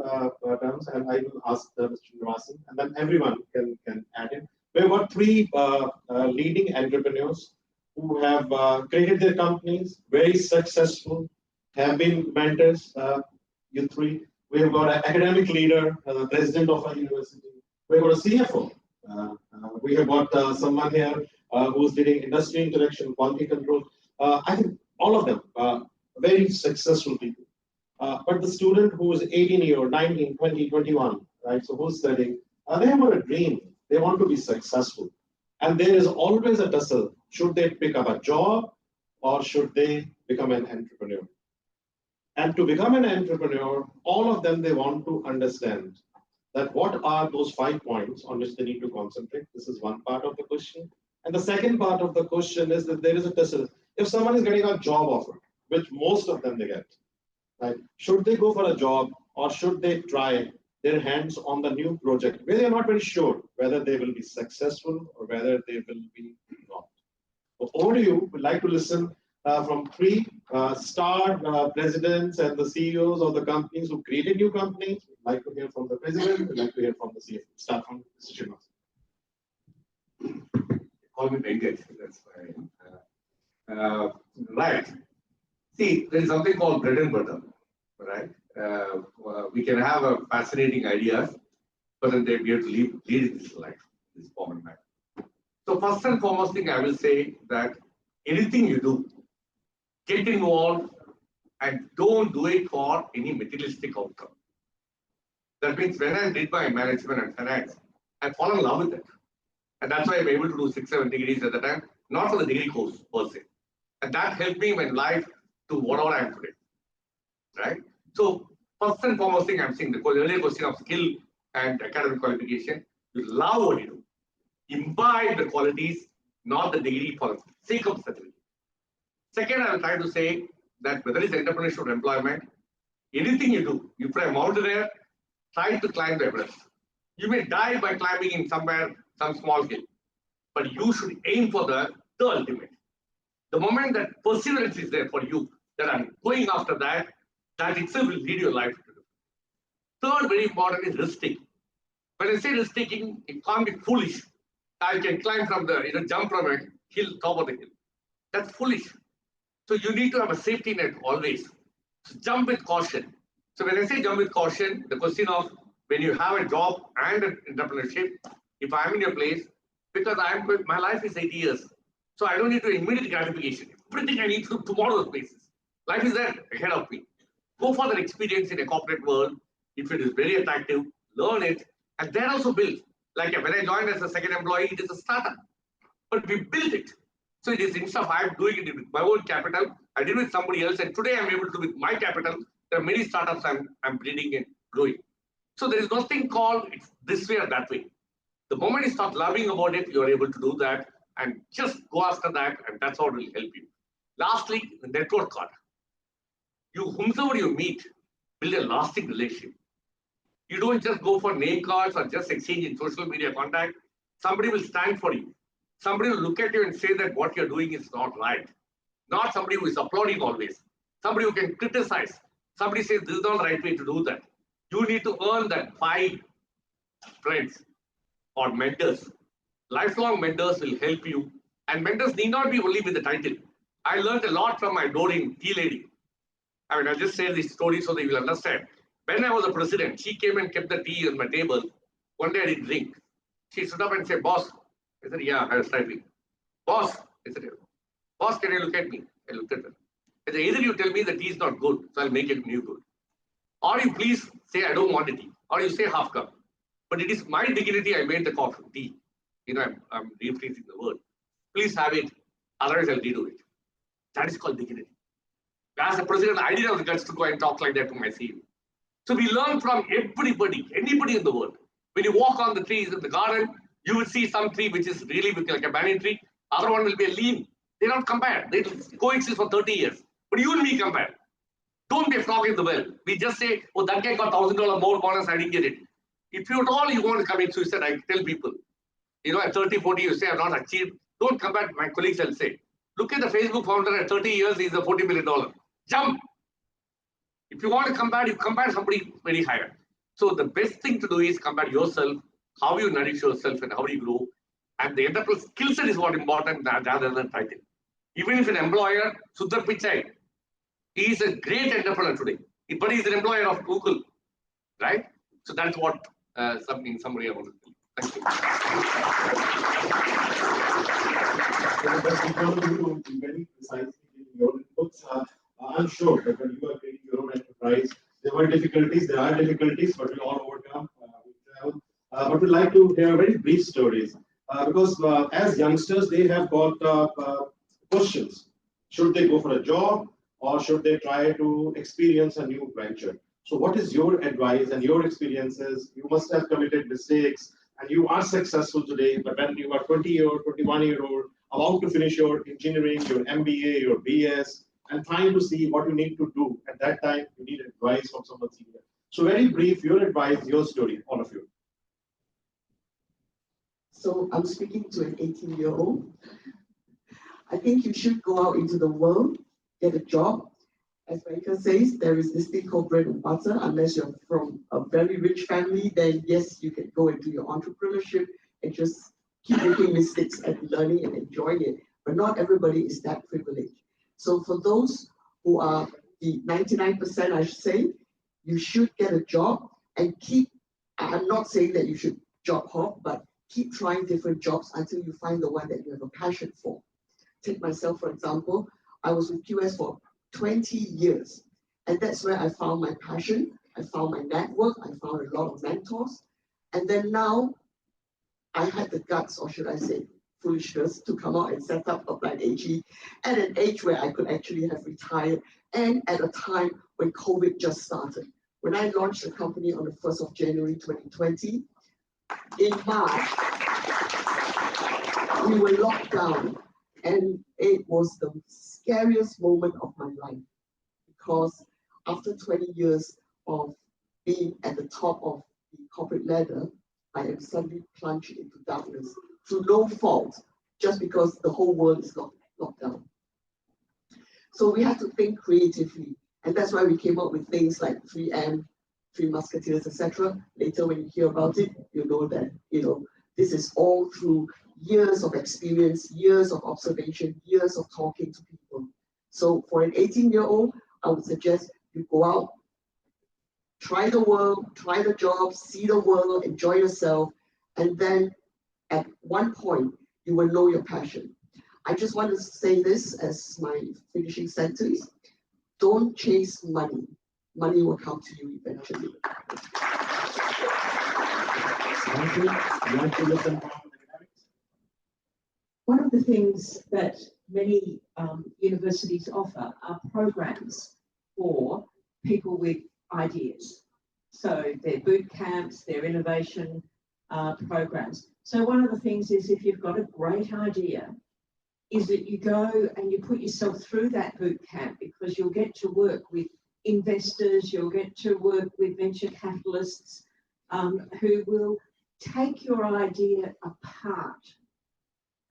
terms, and I will ask Mr. Nivasan, and then everyone can add in. We have got three leading entrepreneurs who have created their companies, very successful, have been mentors, you three. We have got an academic leader, president of a university. We have got a CFO. We have got someone here who's leading industry interaction, quality control. I think all of them are very successful people. But the student who is 18 years, 19, 20, 21, right? So who's studying, they have got a dream. They want to be successful. And there is always a tussle. Should they pick up a job or should they become an entrepreneur? And to become an entrepreneur, all of them, they want to understand that what are those 5 points on which they need to concentrate. This is one part of the question. And the second part of the question is that there is a tussle. If someone is getting a job offer, which most of them they get, right? Should they go for a job or should they try their hands on the new project where they're not very sure whether they will be successful or whether they will be not? So over to you. We'd like to listen from three star presidents and the CEOs of the companies who created new companies. We'd like to hear from the president. We'd like to hear from the CFO. Start from Mr. Srinivas. Call me Venkat, that's fine. Right. See, there is something called bread and butter, right? We can have a fascinating ideas, but then we have to lead this life, this form and matter. So first and foremost thing I will say that anything you do, get involved and don't do it for any materialistic outcome. That means when I did my management and finance, I fall in love with it. And that's why I'm able to do 6-7 degrees at the time, not for the degree course per se. And that helped me in life to whatever I am today. Right? So first and foremost thing I'm saying, the earlier question of skill and academic qualification, you love what you do. Imbibe the qualities, not the degree for the sake of certificate. Second, I will try to say that whether it's entrepreneurship or employment, anything you do, you put a mountain there, try to climb the Everest. You may die by climbing in somewhere, some small hill, but you should aim for the ultimate. The moment that perseverance is there for you, that I'm going after that, that itself will lead your life. Third, very important is risk taking. When I say risk taking, it can't be foolish. I can climb from the, jump from a hill, top of the hill. That's foolish. So you need to have a safety net always. So jump with caution. So when I say jump with caution, the question of when you have a job and an entrepreneurship, if I'm in your place, because my life is 80 years, so I don't need to immediate gratification. Everything I need to do tomorrow's basis. Life is there ahead of me. Go for that experience in a corporate world. If it is very attractive, learn it, and then also build. Like when I joined as a second employee, it is a startup, but we built it. So it is instead of I'm doing it with my own capital, I did it with somebody else, and today I'm able to do with my capital. There are many startups I'm breeding and growing. So there is nothing called it's this way or that way. The moment you start loving about it, you are able to do that and just go after that, and that's how it will help you. Lastly, the network card. Whomsoever you meet, build a lasting relationship. You don't just go for name cards or just exchange in social media contact. Somebody will stand for you. Somebody will look at you and say that what you're doing is not right. Not somebody who is applauding always. Somebody who can criticize. Somebody says this is not the right way to do that. You need to earn that 5 friends or mentors. Lifelong mentors will help you. And mentors need not be only with the title. I learned a lot from my adoring tea lady. I mean, I'll just say this story so that you will understand. When I was a president, she came and kept the tea on my table. One day I didn't drink. She stood up and said, boss. I said, yeah, I was slightly. Boss. I said, boss, can you look at me? I looked at her. I said, either you tell me the tea is not good, so I'll make it new good. Or you please say, I don't want the tea. Or you say half cup. But it is my dignity, I made the coffee, tea. I'm rephrasing the word. Please have it, otherwise I'll redo it. That is called dignity. As a president, I didn't have the guts to go and talk like that to my CEO. So we learn from everybody, anybody in the world. When you walk on the trees in the garden, you will see some tree which is really like a banyan tree. Other one will be a lean. They don't compare. They coexist for 30 years. But you and me compare. Don't be a frog in the well. We just say, oh, that guy got $1,000 more bonus, I didn't get it. If you at all you want to commit suicide, I tell people, at 30, 40, you say, I've not achieved. Don't compare. My colleagues will say, look at the Facebook founder at 30 years, he's a $40 million. Jump. If you want to compare, you compare somebody very higher. So the best thing to do is compare yourself, how you nourish yourself and how you grow. And the entrepreneurial skill set is what important rather than title. Even if an employer, Sundar Pichai, he is a great entrepreneur today, but he's an employer of Google, right? So that's what in summary I want to tell you. Thank you. Very precisely in your inputs. I'm sure that when you are creating your own enterprise, there were difficulties, there are difficulties, but we all overcome. But we'd like to hear very brief stories because as youngsters, they have got questions. Should they go for a job or should they try to experience a new venture? So what is your advice and your experiences? You must have committed mistakes and you are successful today, but when you are 20 or 21 year old, about to finish your engineering, your MBA, your BS, and trying to see what you need to do at that time, you need advice from someone senior. So very brief, your advice, your story, all of you. So I'm speaking to an 18-year-old. I think you should go out into the world, get a job. As Michael says, there is this thing called bread and butter. Unless you're from a very rich family, then yes, you can go and do your entrepreneurship and just keep making mistakes and learning and enjoying it. But not everybody is that privileged. So for those who are the 99%, I should say, you should get a job and keep, I'm not saying that you should job hop, but keep trying different jobs until you find the one that you have a passion for. Take myself, for example, I was with QS for 20 years. And that's where I found my passion. I found my network. I found a lot of mentors. And then now I had the guts, or should I say foolishness, to come out and set up Applied AG at an age where I could actually have retired and at a time when COVID just started. When I launched the company on the 1st of January 2020, in March, we were locked down. And it was the scariest moment of my life, because after 20 years of being at the top of the corporate ladder, I am suddenly plunged into darkness through no fault, just because the whole world is locked down. So we had to think creatively, and that's why we came up with things like 3M, Three Musketeers, etc. Later, when you hear about it, you know that this is all through years of experience, years of observation, years of talking to people. So for an 18-year-old, I would suggest you go out, try the world, try the job, see the world, enjoy yourself, and then at one point, you will know your passion. I just want to say this as my finishing sentence. Don't chase money. Money will come to you eventually. One of the things that many universities offer are programs for people with ideas. So their boot camps, their innovation programs. So one of the things is, if you've got a great idea, is that you go and you put yourself through that boot camp, because you'll get to work with investors, you'll get to work with venture capitalists who will take your idea apart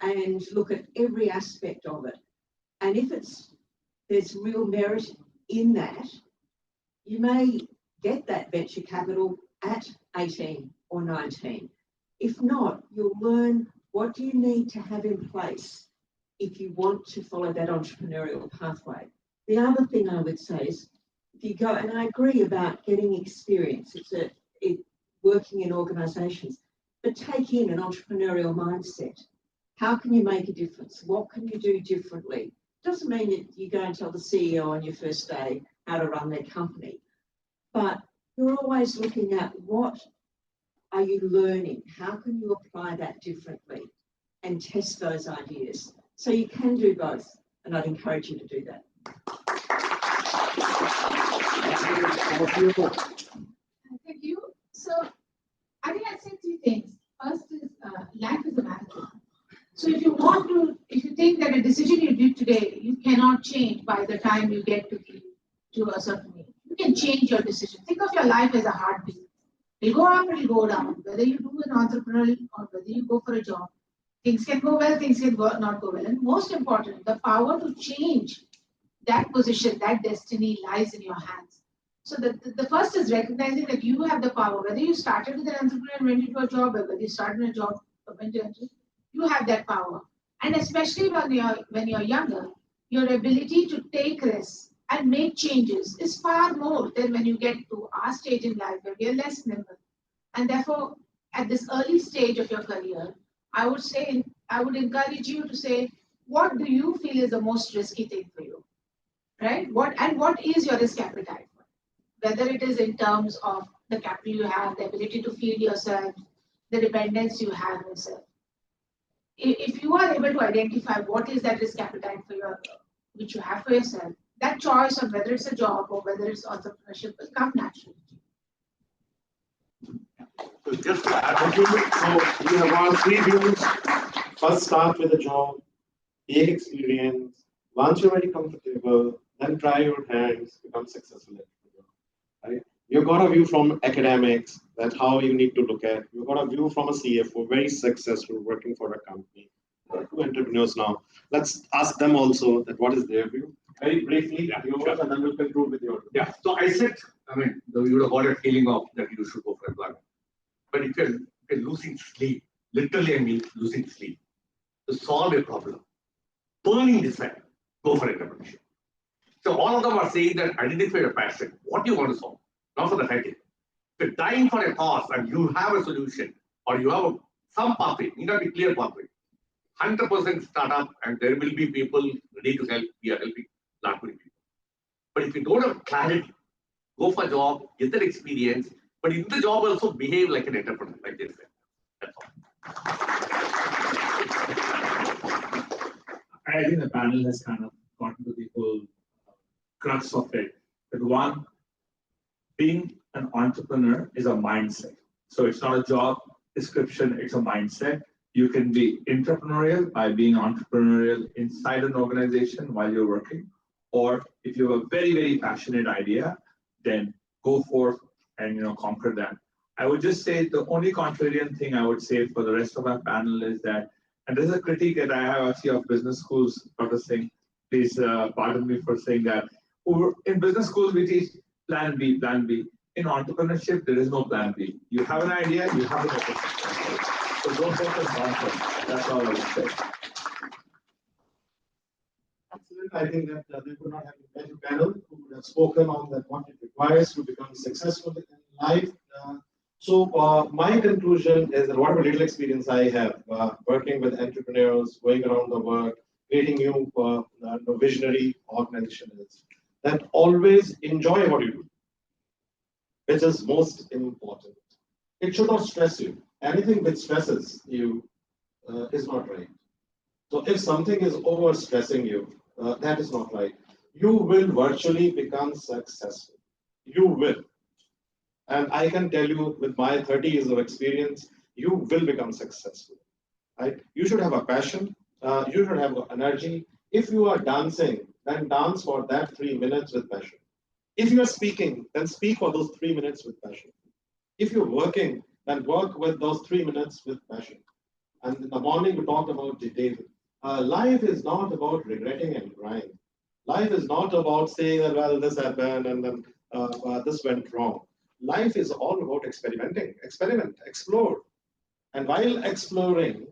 and look at every aspect of it. And if there's real merit in that, you may get that venture capital at 18 or 19. If not, you'll learn what do you need to have in place if you want to follow that entrepreneurial pathway. The other thing I would say is, if you go, and I agree about getting experience, it's working in organisations, but take in an entrepreneurial mindset. How can you make a difference? What can you do differently? Doesn't mean that you go and tell the CEO on your first day how to run their company, but you're always looking at what are you learning? How can you apply that differently and test those ideas? So you can do both, and I'd encourage you to do that. Thank you. So I think I'd say two things. First is life is a marathon. So if you think that a decision you did today, you cannot change by the time you get to a certain age, you can change your decision. Think of your life as a heartbeat. It'll go up and it'll go down. Whether you do an entrepreneurial or whether you go for a job, things can go well, things can not go well. And most important, the power to change that position, that destiny lies in your hands. So the first is recognizing that you have the power. Whether you started with an entrepreneur and went into a job, or whether you started in a job or went into you have that power. And especially when you're younger, your ability to take risks and make changes is far more than when you get to our stage in life where we are less nimble. And therefore, at this early stage of your career, I would encourage you to say, what do you feel is the most risky thing for you? Right? What is your risk appetite? Whether it is in terms of the capital you have, the ability to feed yourself, the dependence you have on yourself. If you are able to identify what is that risk appetite which you have for yourself, that choice of whether it's a job or whether it's entrepreneurship will come naturally. So just to add to it, so you have all three views. First, start with a job, gain experience. Once you're very comfortable, then try your hands, become successful. Right? You've got a view from academics, that's how you need to look at. You've got a view from a CFO, very successful, working for a company. There are two entrepreneurs now. Let's ask them also that what is their view. Very briefly, yours, and then we'll conclude with yours. Yeah, so I said, you would have got a feeling of that you should go for employment. But if you're losing sleep, literally I mean losing sleep, to solve a problem, burning desire, go for entrepreneurship. So all of them are saying that identify your passion, what you want to solve, not for the title. If you're dying for a cause and you have a solution, or you have some pathway, need not be clear pathway, 100% startup, and there will be people ready to help. We are helping not many people. But if you don't have clarity, go for a job, get that experience, but in the job also behave like an entrepreneur, like they said. That's all. I think the panel has kind of gotten to the whole crux of it. But one, being an entrepreneur is a mindset. So it's not a job description, it's a mindset. You can be entrepreneurial by being entrepreneurial inside an organization while you're working. Or if you have a very, very passionate idea, then go forth and conquer that. I would just say the only contrarian thing I would say for the rest of our panel is that, and there's a critique that I have actually of business schools, Dr. Singh, please pardon me for saying that. In business schools, we teach plan B, plan B. In entrepreneurship, there is no plan B. You have an idea, you have an opportunity. So go forth and conquer. That's all I would say. Excellent. I think that there could not have been a better panel who would have spoken on that what it requires to become successful in life. So my conclusion is that whatever little experience I have working with entrepreneurs, going around the world, creating new visionary organizations, that always enjoy what you do, which is most important. It should not stress you. Anything which stresses you is not right. So if something is over stressing you, that is not right. You will virtually become successful. You will. And I can tell you with my 30 years of experience, you will become successful. Right? You should have a passion. You should have energy. If you are dancing, then dance for that 3 minutes with passion. If you are speaking, then speak for those 3 minutes with passion. If you're working, then work with those 3 minutes with passion. And in the morning, we talked about detail. Life is not about regretting and crying. Life is not about saying that, well, this happened and then this went wrong. Life is all about experimenting. Experiment, explore. And while exploring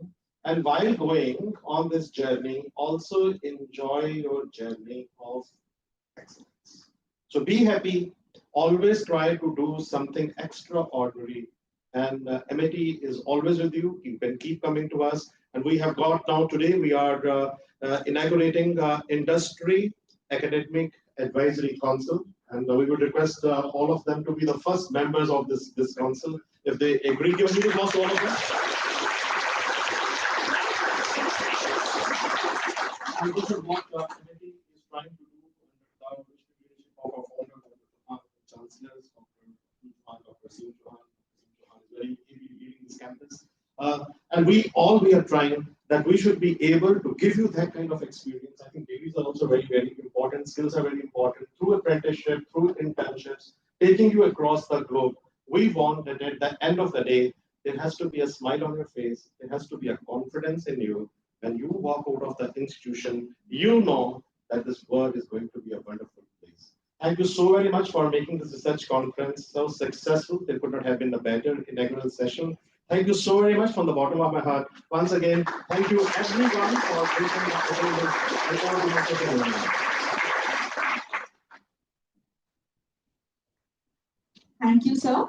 and while going on this journey, also enjoy your journey of excellence. So be happy. Always try to do something extraordinary. And MIT is always with you. You can keep coming to us. And we have got now today, we are inaugurating Industry Academic Advisory Council. And we would request all of them to be the first members of this council. If they agree, give a applause to all of them. And this is what MIT is trying to do under the leadership of our founder, chancellors, Dr. Singh Chauhan. Is very leading this campus. And we are trying that we should be able to give you that kind of experience. I think degrees are also very, very important. Skills are very important through apprenticeship, through internships, taking you across the globe. We want that at the end of the day, there has to be a smile on your face. There has to be a confidence in you. When you walk out of the institution, you know that this world is going to be a wonderful place. Thank you so very much for making this research conference so successful. There could not have been a better inaugural session. Thank you so very much from the bottom of my heart. Once again, thank you everyone for taking the Thank you, sir.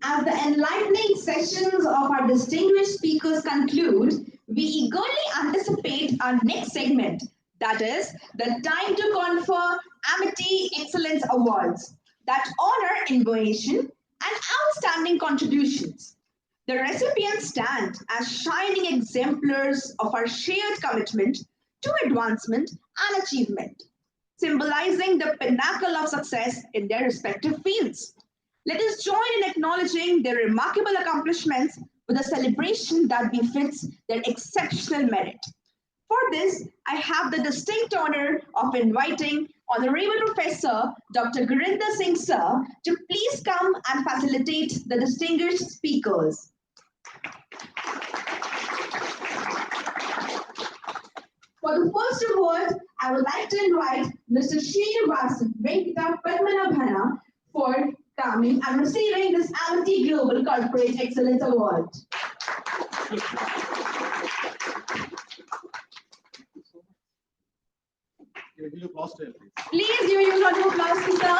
As the enlightening sessions of our distinguished speakers conclude, we eagerly anticipate our next segment, that is the time to confer Amity Excellence Awards that honor innovation and outstanding contributions. The recipients stand as shining exemplars of our shared commitment to advancement and achievement, symbolizing the pinnacle of success in their respective fields. Let us join in acknowledging their remarkable accomplishments with a celebration that befits their exceptional merit. For this, I have the distinct honor of inviting Honorable Professor Dr. Gurinder Singh Sir to please come and facilitate the distinguished speakers. For the first award, I would like to invite Mr. Srinivasan Venkata Padmanabhana for coming and receiving this Amity Global Corporate Excellence Award. Please give a huge round of applause to sir.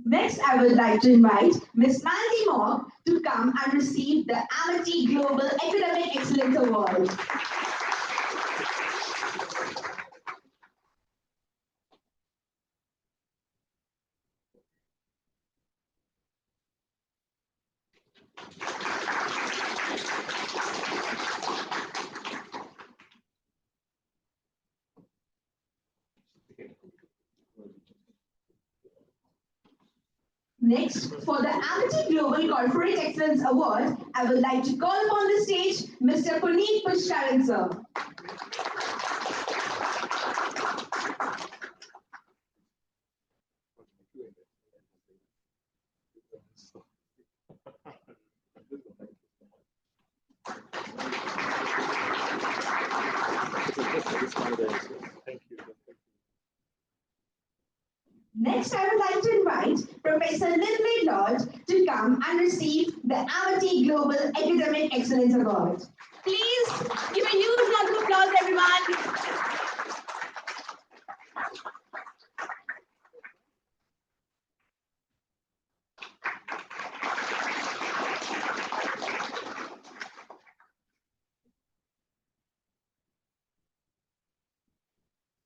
Next, I would like to invite Ms. Mandy Moore to come and receive the Amity Global Academic Excellence Award. Next, for the Amity Global Corporate Excellence Award, I would like to call upon the stage Mr. Puneet Pushkaran sir. Next, I would like to invite Professor Lindley Lord to come and receive the Amity Global Academic Excellence Award. Please give a huge round of applause, everyone.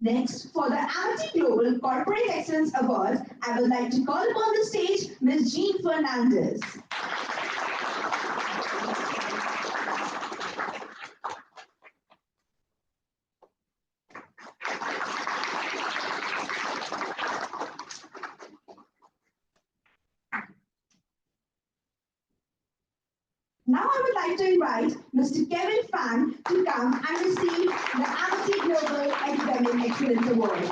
Next, for the Amity Global Corporate Excellence Award, I would like to call upon the stage Ms. Jean Fernandez. Now I would like to invite Mr. Kevin Fan to come and receive the Amity Global Academic Excellence Award.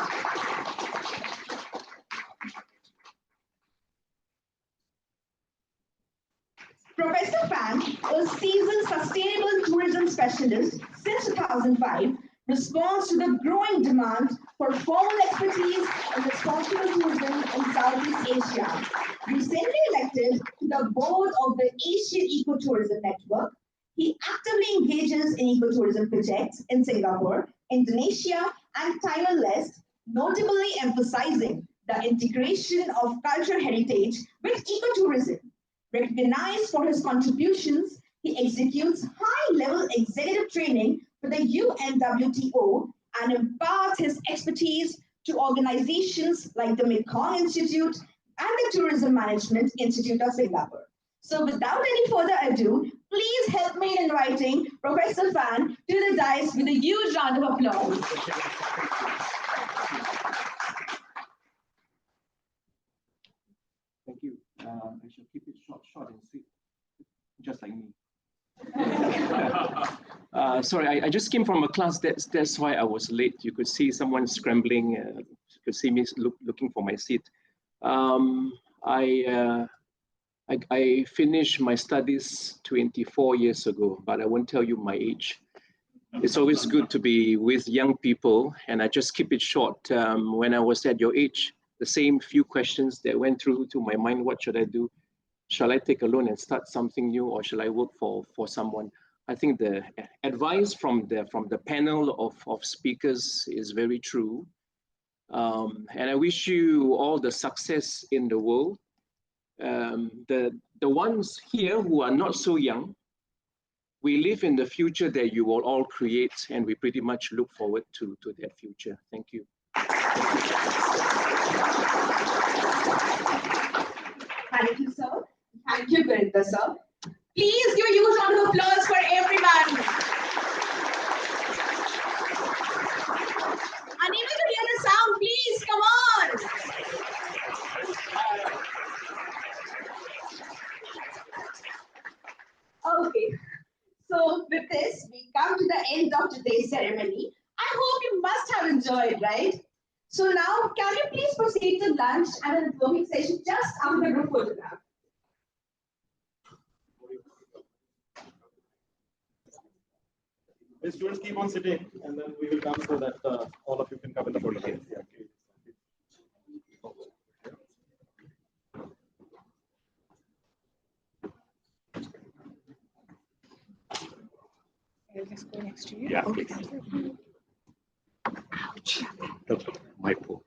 Professor Fan is seasoned sustainable tourism specialist since 2005, responds to the growing demand for formal expertise in responsible tourism in Southeast Asia. Recently elected to the board of the Asian Ecotourism Network, he actively engages in ecotourism projects in Singapore, Indonesia, and Timor-Leste, notably emphasizing the integration of cultural heritage with ecotourism. Recognized for his contributions, he executes high-level executive training for the UNWTO and imparts his expertise to organizations like the Mekong Institute and the Tourism Management Institute of Singapore. So without any further ado, please help me in inviting Professor Fan to the dais with a huge round of applause. Thank you. I shall keep it short and sweet, just like me. Sorry, I just came from a class. That's why I was late. You could see someone scrambling. You could see me looking for my seat. I finished my studies 24 years ago, but I won't tell you my age. It's always good to be with young people, and I just keep it short. When I was at your age, the same few questions that went through to my mind: what should I do? Shall I take a loan and start something new, or shall I work for someone? I think the advice from the panel of speakers is very true. And I wish you all the success in the world. The ones here who are not so young, we live in the future that you will all create, and we pretty much look forward to that future. Thank you. Thank you, sir. Thank you, Gurinder, sir. Please give a huge round of applause for everyone. Unable to hear the sound, please, come on. end of today's ceremony. I hope you must have enjoyed, right? So now, can you please proceed to lunch and a networking session just after the group photograph? The students keep on sitting, and then we will come so that all of you can come in the photograph. I'll just go next to you. Yeah, please. Ouch. My phone.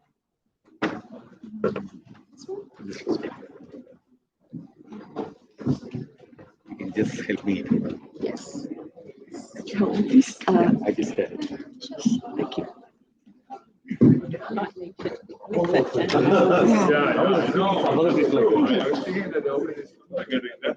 You can just help me. Yes. Please, I just did it. thank you. Yeah, I know. I was thinking that the opening is getting that.